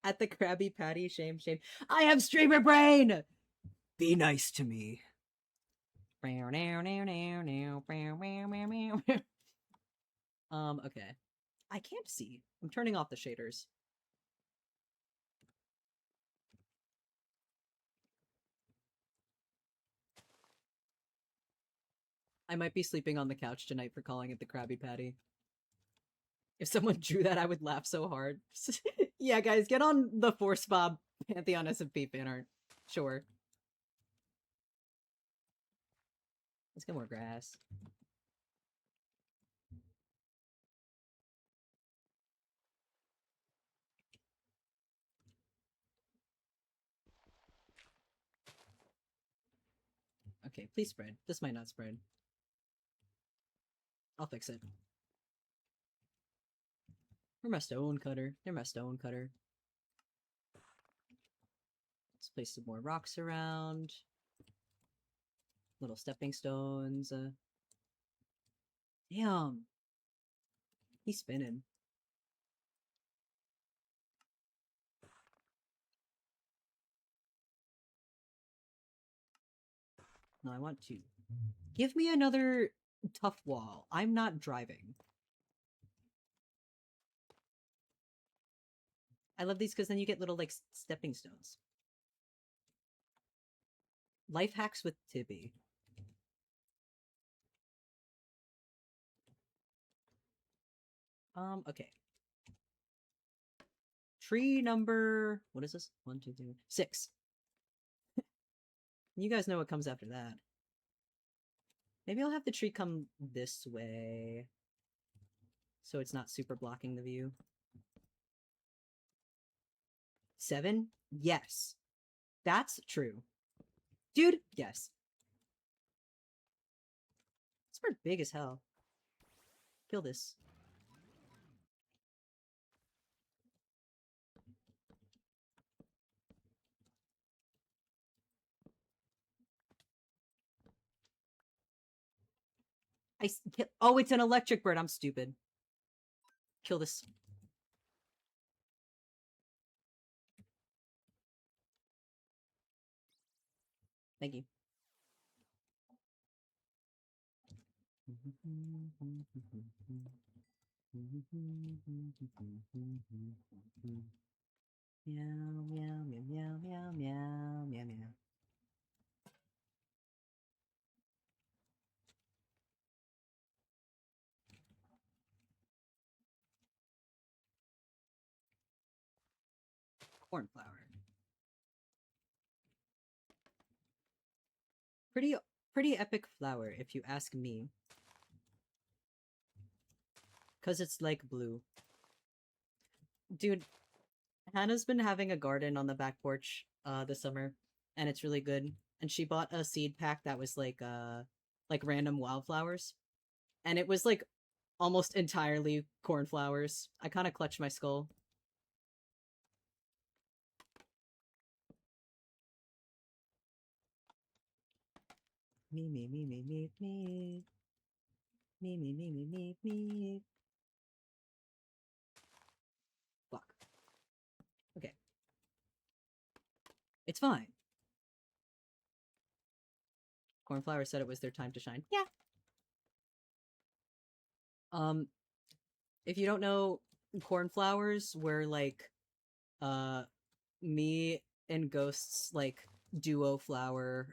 At the Krabby Patty, shame, shame. I have streamer brain! Be nice to me. Okay. I can't see. I'm turning off the shaders. I might be sleeping on the couch tonight for calling it the Krabby Patty. If someone drew that, I would laugh so hard. Yeah, guys, get on the Force Bob Pantheon SMP fan art. Sure. Let's get more grass. Okay, please spread. This might not spread. I'll fix it. Where's my stone cutter? There's my stone cutter. Let's place some more rocks around. Little stepping stones. Damn. He's spinning. No, I want to. Give me another tough wall. I'm not driving. I love these because then you get little, like, stepping stones. Life hacks with Tibby. Okay. Tree number... What is this? 1, 2, 3, 6. You guys know what comes after that. Maybe I'll have the tree come this way. So it's not super blocking the view. 7? Yes. That's true. Dude, yes. It's bird big as hell. Kill this. Oh, it's an electric bird. I'm stupid. Kill this. Thank you. Meow, meow, meow, meow, meow, meow, meow, meow. Cornflower. Pretty epic flower, if you ask me. Because it's like blue. Dude, Hannah's been having a garden on the back porch this summer, and it's really good. And she bought a seed pack that was like random wildflowers. And it was like almost entirely cornflowers. I kind of clutched my skull. Me, me, me, me, me, me. Me, me, me, me, me, me. Fuck. Okay. It's fine. Cornflower said it was their time to shine. Yeah. Um, if you don't know, cornflowers were like, uh, me and Ghost's like duo flower,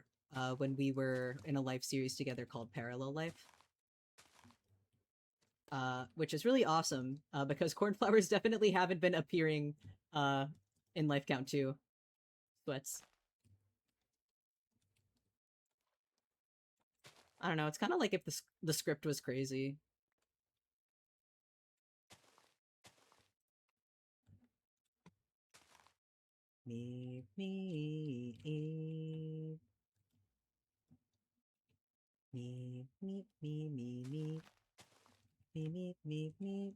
when we were in a life series together called Parallel Life. Which is really awesome, because cornflowers definitely haven't been appearing, in Life Count 2. Sweats. I don't know, it's kind of like if the script was crazy. Me, me, me, me, me, me, me, me, me, me, me.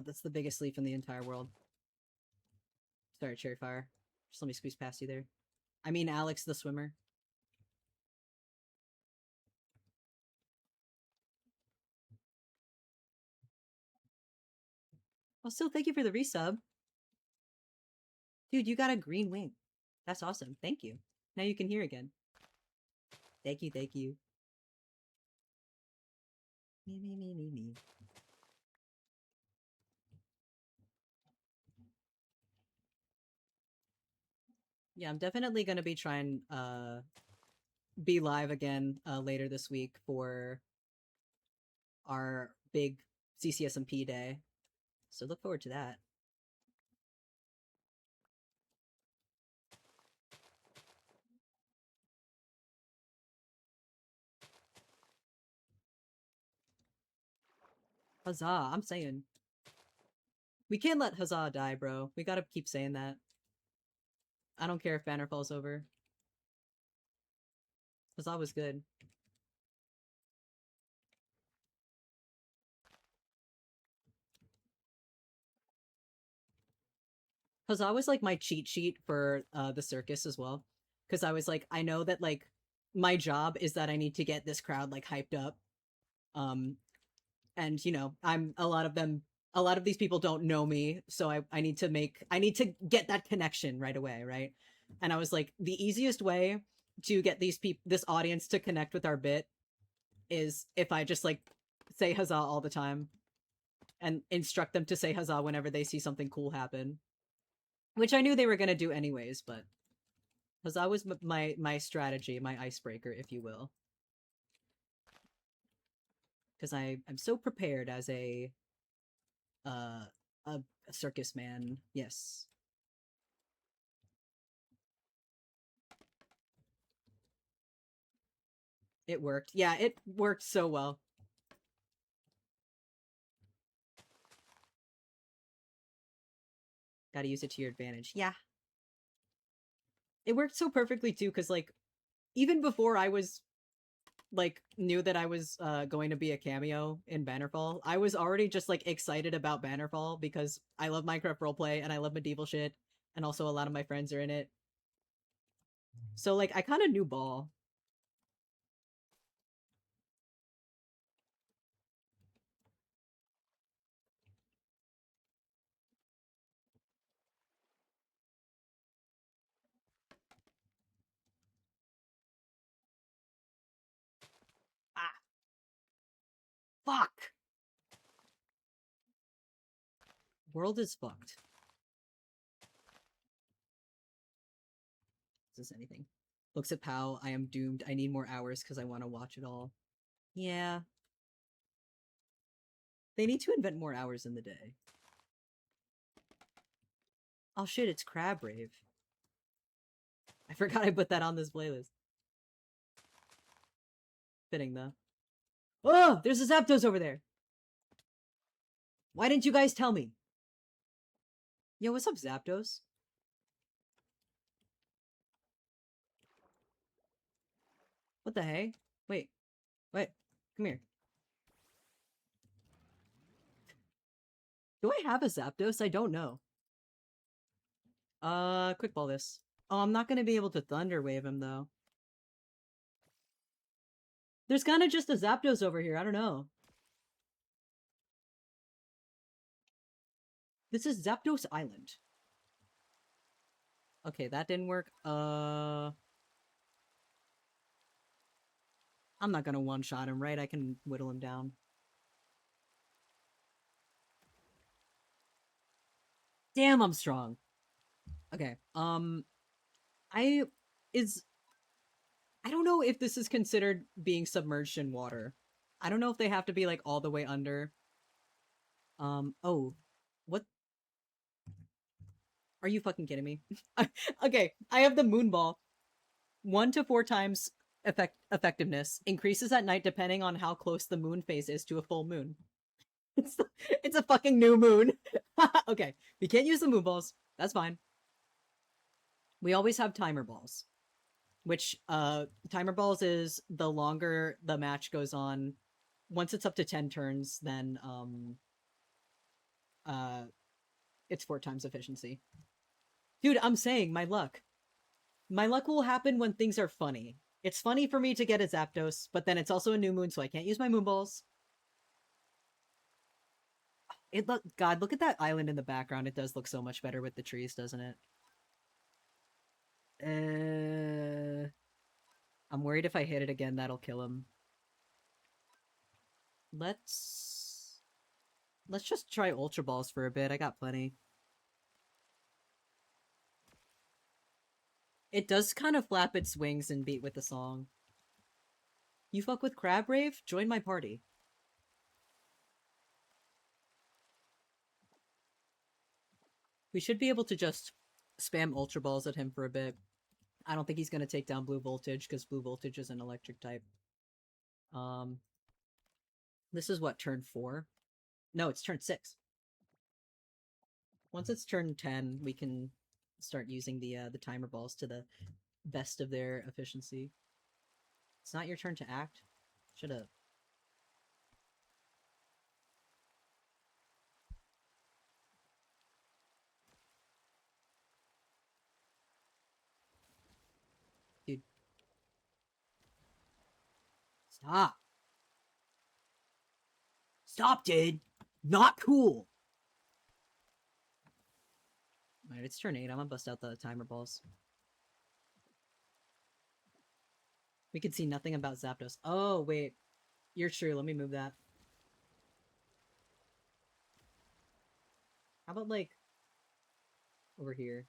That's the biggest leaf in the entire world. Sorry, Cherry Fire. Just let me squeeze past you there. I mean, Alex the swimmer. Oh, still, thank you for the resub. Dude, you got a green wing. That's awesome. Thank you. Now you can hear again. Thank you, thank you. Me, me, me, me, me. Yeah, I'm definitely gonna be trying be live again later this week for our big CCSMP day. So look forward to that. Huzzah, I'm saying. We can't let Huzzah die, bro. We gotta keep saying that. I don't care if Banner falls over. Huzzah was good. Huzzah was like my cheat sheet for the circus as well. Because I was like, I know that like my job is that I need to get this crowd like hyped up. And you know, a lot of these people don't know me, so I need to get that connection right away, right? And I was like, the easiest way to get this audience to connect with our bit is if I just like say huzzah all the time and instruct them to say huzzah whenever they see something cool happen, which I knew they were going to do anyways, but huzzah was my strategy, my icebreaker, if you will, because I'm so prepared as uh a circus man. Yes. It worked. Yeah, it worked so well. Gotta use it to your advantage. Yeah. It worked so perfectly too, because like even before I was like knew that I was going to be a cameo in Bannerfall, I was already just like excited about Bannerfall because I love Minecraft roleplay and I love medieval shit, and also a lot of my friends are in it. So like I kind of knew ball. Ah, fuck. World is fucked. Is this anything? Looks at Pow. I am doomed. I need more hours because I want to watch it all. Yeah. They need to invent more hours in the day. Oh shit, it's Crab Rave. I forgot I put that on this playlist. Fitting though. Oh, there's a Zapdos over there. Why didn't you guys tell me? Yo, what's up, Zapdos? What the hey? Wait, come here. Do I have a Zapdos? I don't know. Quick ball this. Oh, I'm not gonna be able to Thunder Wave him though. There's kind of just a Zapdos over here. I don't know. This is Zapdos Island. Okay, that didn't work. I'm not gonna one-shot him, right? I can whittle him down. Damn, I'm strong. Okay, I... Is... I don't know if this is considered being submerged in water. I don't know if they have to be, like, all the way under. Oh. What? Are you fucking kidding me? Okay, I have the moon ball. 1 to 4 times effectiveness increases at night depending on how close the moon phase is to a full moon. It's a fucking new moon. Okay, we can't use the moon balls. That's fine. We always have timer balls, which timer balls is the longer the match goes on. Once it's up to 10 turns, then uh it's 4 times efficiency. Dude, I'm saying my luck. My luck will happen when things are funny. It's funny for me to get a Zapdos, but then it's also a new moon, so I can't use my moon balls. God, look at that island in the background. It does look so much better with the trees, doesn't it? I'm worried if I hit it again, that'll kill him. Let's just try Ultra Balls for a bit. I got plenty. It does kind of flap its wings and beat with the song. You fuck with Crab Rave? Join my party. We should be able to just spam Ultra Balls at him for a bit. I don't think he's going to take down Blue Voltage, because Blue Voltage is an electric type. This is what, turn 4? No, it's turn 6. Once it's turn 10, we can start using the timer balls to the best of their efficiency. It's not your turn to act. Shut up. Dude. Stop. Stop, dude. Not cool. Alright, it's turn 8. I'm gonna bust out the timer balls. We can see nothing about Zapdos. Oh, wait. You're true. Let me move that. How about, like, over here?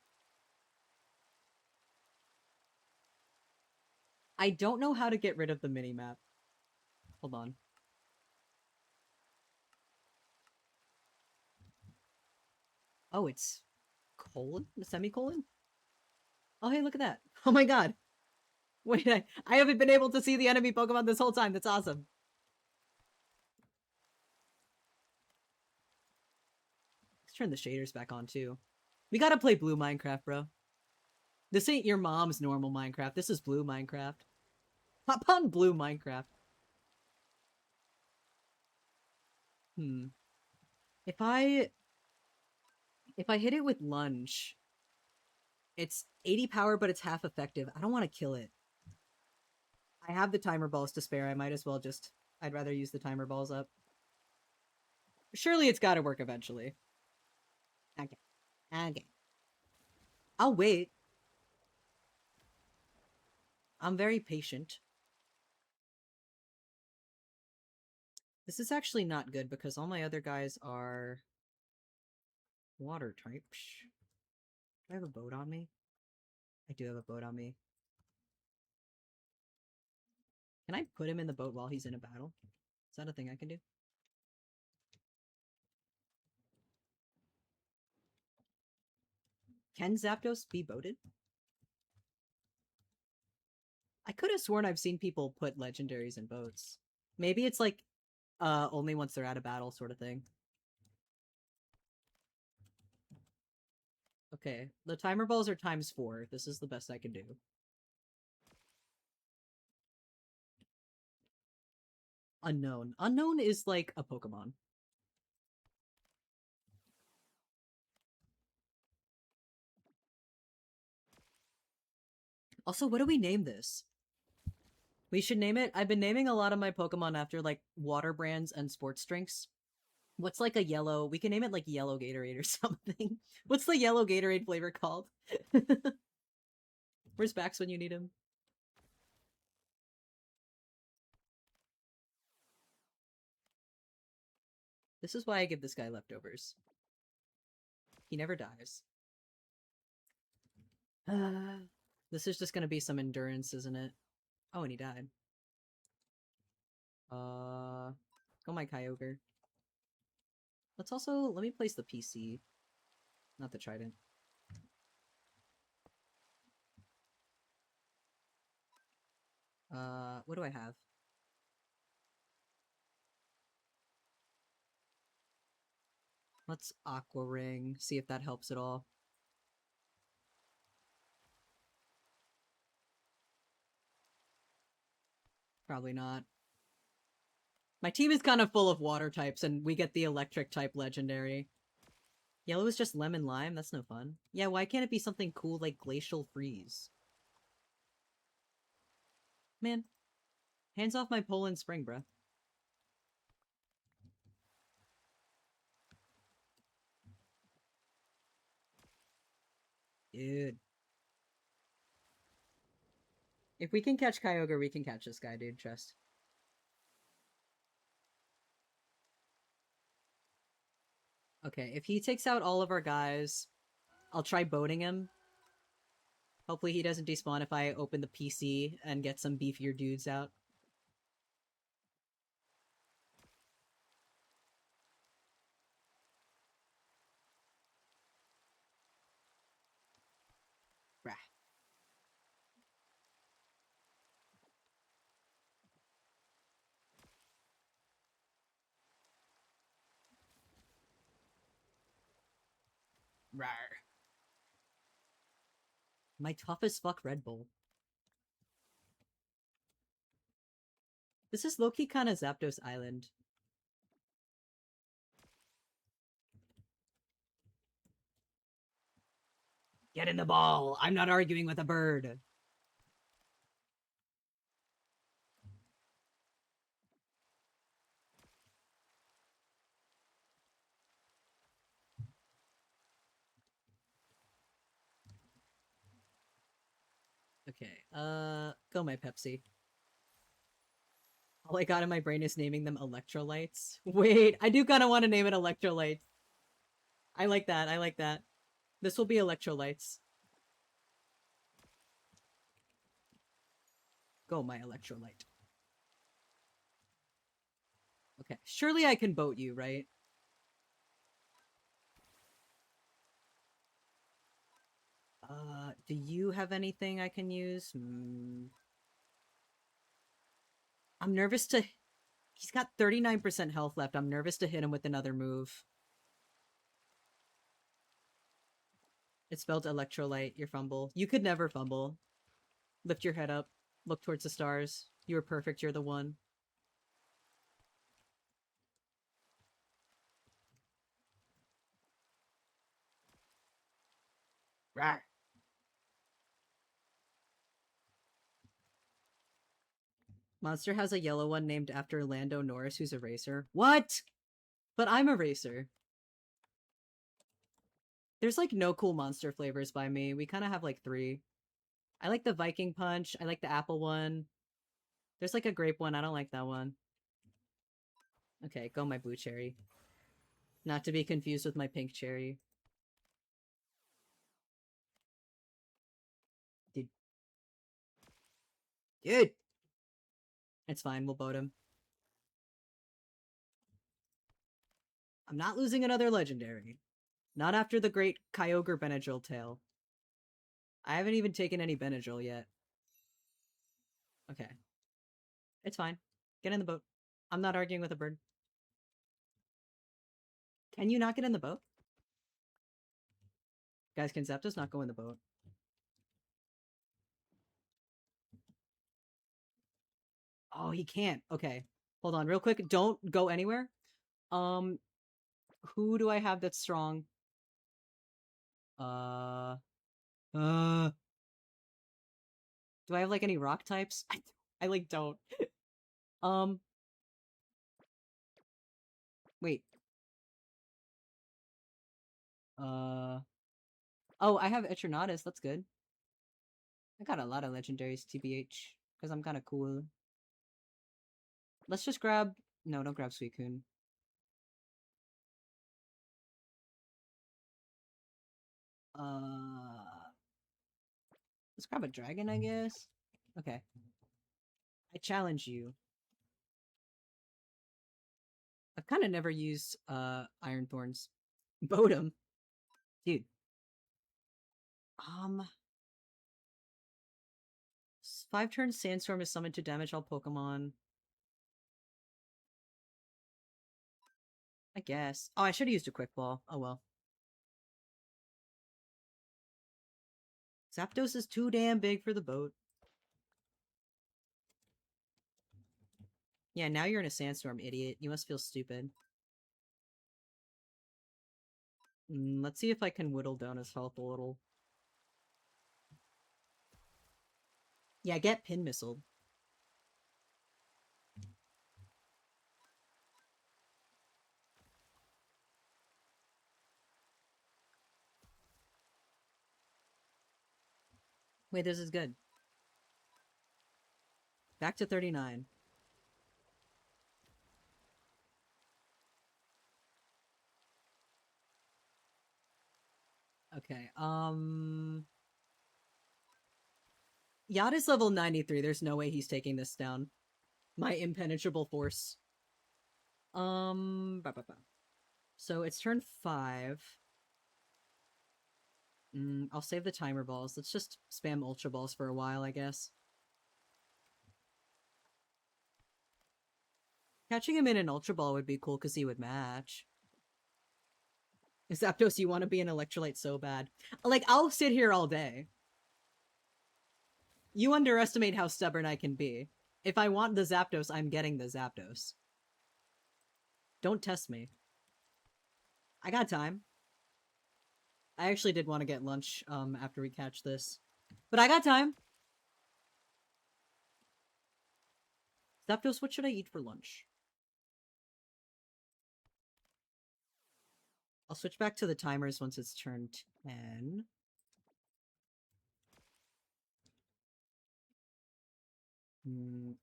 I don't know how to get rid of the minimap. Hold on. Oh, it's colon? Semicolon? Oh, hey, look at that. Oh my god. Wait, I haven't been able to see the enemy Pokemon this whole time. That's awesome. Let's turn the shaders back on, too. We gotta play blue Minecraft, bro. This ain't your mom's normal Minecraft. This is blue Minecraft. Hop on blue Minecraft. If I hit it with lunge, it's 80 power, but it's half effective. I don't want to kill it. I have the timer balls to spare. I might as well just... I'd rather use the timer balls up. Surely it's got to work eventually. Okay. Okay. I'll wait. I'm very patient. This is actually not good because all my other guys are water types. Do I have a boat on me? I do have a boat on me. Can I put him in the boat while he's in a battle? Is that a thing I can do? Can Zapdos be boated? I could have sworn I've seen people put legendaries in boats. Maybe it's like only once they're out of battle sort of thing. Okay, the timer balls are ×4. This is the best I can do. Unknown. Unknown is like a Pokemon. Also, what do we name this? We should name it... I've been naming a lot of my Pokemon after, like, water brands and sports drinks. What's, like, a yellow... We can name it, like, Yellow Gatorade or something. What's the yellow Gatorade flavor called? Where's Bax when you need him? This is why I give this guy leftovers. He never dies. This is just gonna be some endurance, isn't it? Oh, and he died. Go my Kyogre. Let's also... Let me place the PC. Not the Trident. What do I have? Let's Aqua Ring, see if that helps at all. Probably not. My team is kind of full of water types, and we get the electric type legendary. Yellow is just lemon lime? That's no fun. Yeah, why can't it be something cool like glacial freeze? Man, hands off my Poland spring, bruh. Dude. If we can catch Kyogre, we can catch this guy, dude. Trust. Okay, if he takes out all of our guys, I'll try boating him. Hopefully he doesn't despawn if I open the PC and get some beefier dudes out. Rah. Rawr. My tough as fuck Red Bull. This is low-key kind of Zapdos Island. Get in the ball! I'm not arguing with a bird! Okay, go my Pepsi. All I got in my brain is naming them electrolytes. Wait, I do kind of want to name it electrolytes. I like that, I like that. This will be electrolytes. Go, my electrolyte. Okay, surely I can boat you, right? Do you have anything I can use? I'm nervous to... He's got 39% health left. I'm nervous to hit him with another move. It spelled electrolyte, your fumble. You could never fumble. Lift your head up. Look towards the stars. You are perfect, you're the one. Rawr. Monster has a yellow one named after Lando Norris, who's a racer. What? But I'm a racer. There's like no cool monster flavors by me. We kind of have like 3. I like the Viking Punch. I like the apple one. There's like a grape one. I don't like that one. Okay, go my blue cherry. Not to be confused with my pink cherry. Dude. Dude! It's fine, we'll boat him. I'm not losing another legendary. Not after the great Kyogre Benadryl tale. I haven't even taken any Benadryl yet. Okay. It's fine. Get in the boat. I'm not arguing with a bird. Can you not get in the boat? Guys, can Zapdos not go in the boat? Oh, he can't. Okay. Hold on, real quick. Don't go anywhere. Who do I have that's strong? Uh... Do I have, like, any rock types? I like, don't. Um... Wait. Oh, I have Eternatus. That's good. I got a lot of legendaries, TBH. Because I'm kind of cool. Let's just grab... No, don't grab Suicune. Let's grab a dragon, I guess? Okay. I challenge you. I've kind of never used, Iron Thorns. Bodum. Dude. 5 turns Sandstorm is summoned to damage all Pokemon. I guess. Oh, I should have used a Quick Ball. Oh well. Zapdos is too damn big for the boat. Yeah, now you're in a Sandstorm, idiot. You must feel stupid. Let's see if I can whittle down his health a little. Yeah, get Pin Missiled. Wait, this is good. Back to 39. Okay, Yada's level 93. There's no way he's taking this down. My impenetrable force. So it's turn 5. I'll save the timer balls. Let's just spam Ultra Balls for a while, I guess. Catching him in an Ultra Ball would be cool because he would match. Zapdos, you want to be an electrolyte so bad. Like, I'll sit here all day. You underestimate how stubborn I can be. If I want the Zapdos, I'm getting the Zapdos. Don't test me. I got time. I actually did want to get lunch after we catch this. But I got time. Zapdos, what should I eat for lunch? I'll switch back to the timers once it's turned 10.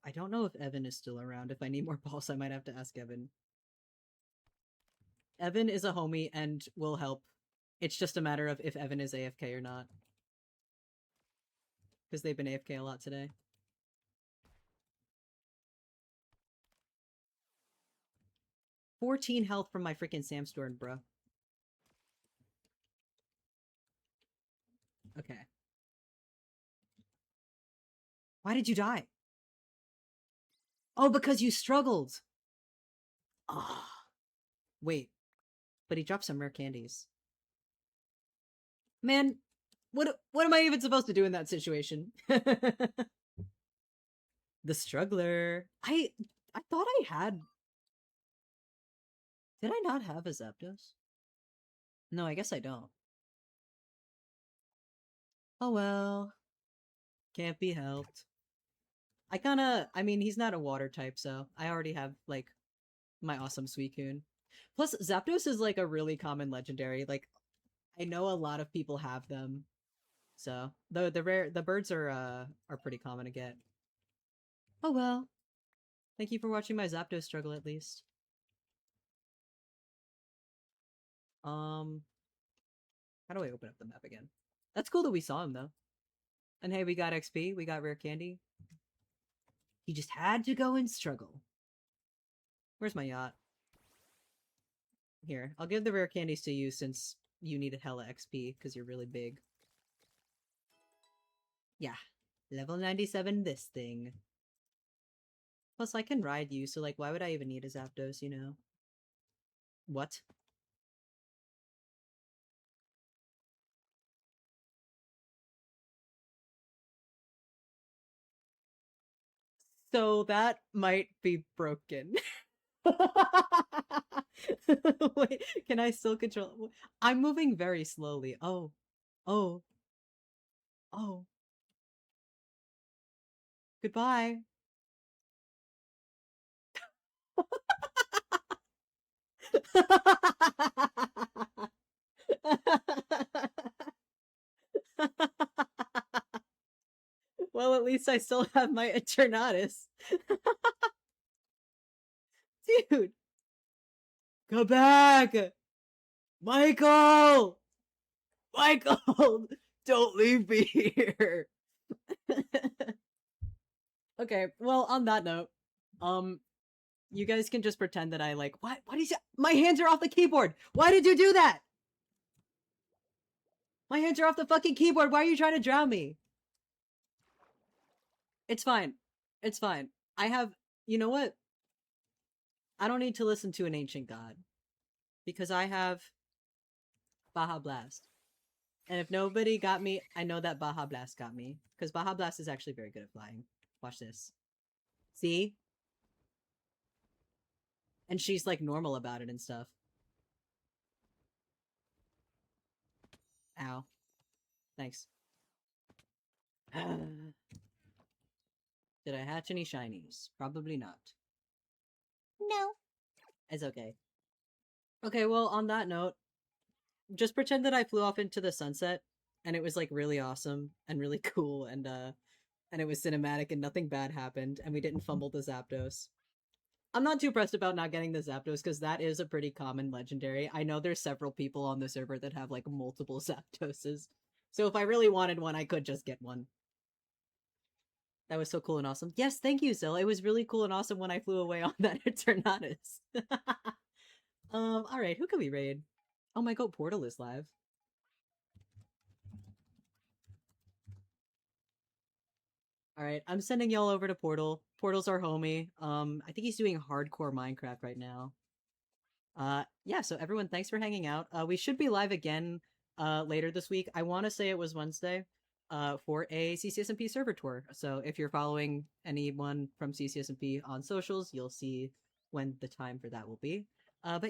I don't know if Evan is still around. If I need more balls, I might have to ask Evan. Evan is a homie and will help. It's just a matter of if Evan is AFK or not. Because they've been AFK a lot today. $14 health from my freaking Sandstorm, bro. Okay. Why did you die? Oh, because you struggled. Ah. Wait. But he dropped some rare candies. Man, what am I even supposed to do in that situation? The struggler. I thought I had... Did I not have a Zapdos? No, I guess I don't. Oh well. Can't be helped. I mean, he's not a water type, so I already have, like, my awesome Suicune. Plus, Zapdos is, like, a really common legendary. Like, I know a lot of people have them. So, the birds are pretty common to get. Oh well. Thank you for watching my Zapdos struggle, at least. How do I open up the map again? That's cool that we saw him, though. And hey, we got XP, we got rare candy. He just had to go and struggle. Where's my yacht? Here, I'll give the rare candies to you since you needed hella XP because you're really big. Yeah, level 97 this thing. Plus, I can ride you, so like, why would I even need a Zapdos, you know? What? So that might be broken. Wait, can I still control? I'm moving very slowly. Oh, oh, oh. Goodbye. Well, at least I still have my Eternatus. Dude. Go back! Michael! Michael! Don't leave me here! Okay, well, on that note, you guys can just pretend that I like, what is it? My hands are off the keyboard! Why did you do that? My hands are off the fucking keyboard, why are you trying to drown me? It's fine. It's fine. I have. You know what? I don't need to listen to an ancient god because I have Baja Blast. And if nobody got me, I know that Baja Blast got me because Baja Blast is actually very good at flying. Watch this. See? And she's like normal about it and stuff. Ow. Thanks. Did I hatch any shinies? Probably not. No. It's okay. Okay, well, on that note, just pretend that I flew off into the sunset and it was like really awesome and really cool and it was cinematic and nothing bad happened and we didn't fumble the Zapdos. I'm not too pressed about not getting the Zapdos because that is a pretty common legendary. I know there's several people on the server that have like multiple Zapdoses. So if I really wanted one, I could just get one. That was so cool and awesome. Yes, thank you, Zilla. It was really cool and awesome when I flew away on that Eternatus. All right, who can we raid? Oh my god, Portal is live. All right, I'm sending y'all over to Portal. Portal's our homie. I think he's doing hardcore Minecraft right now. Yeah, so everyone, thanks for hanging out. We should be live again later this week. I want to say it was Wednesday for a CCSMP server tour. So if you're following anyone from CCSMP on socials, you'll see when the time for that will be. But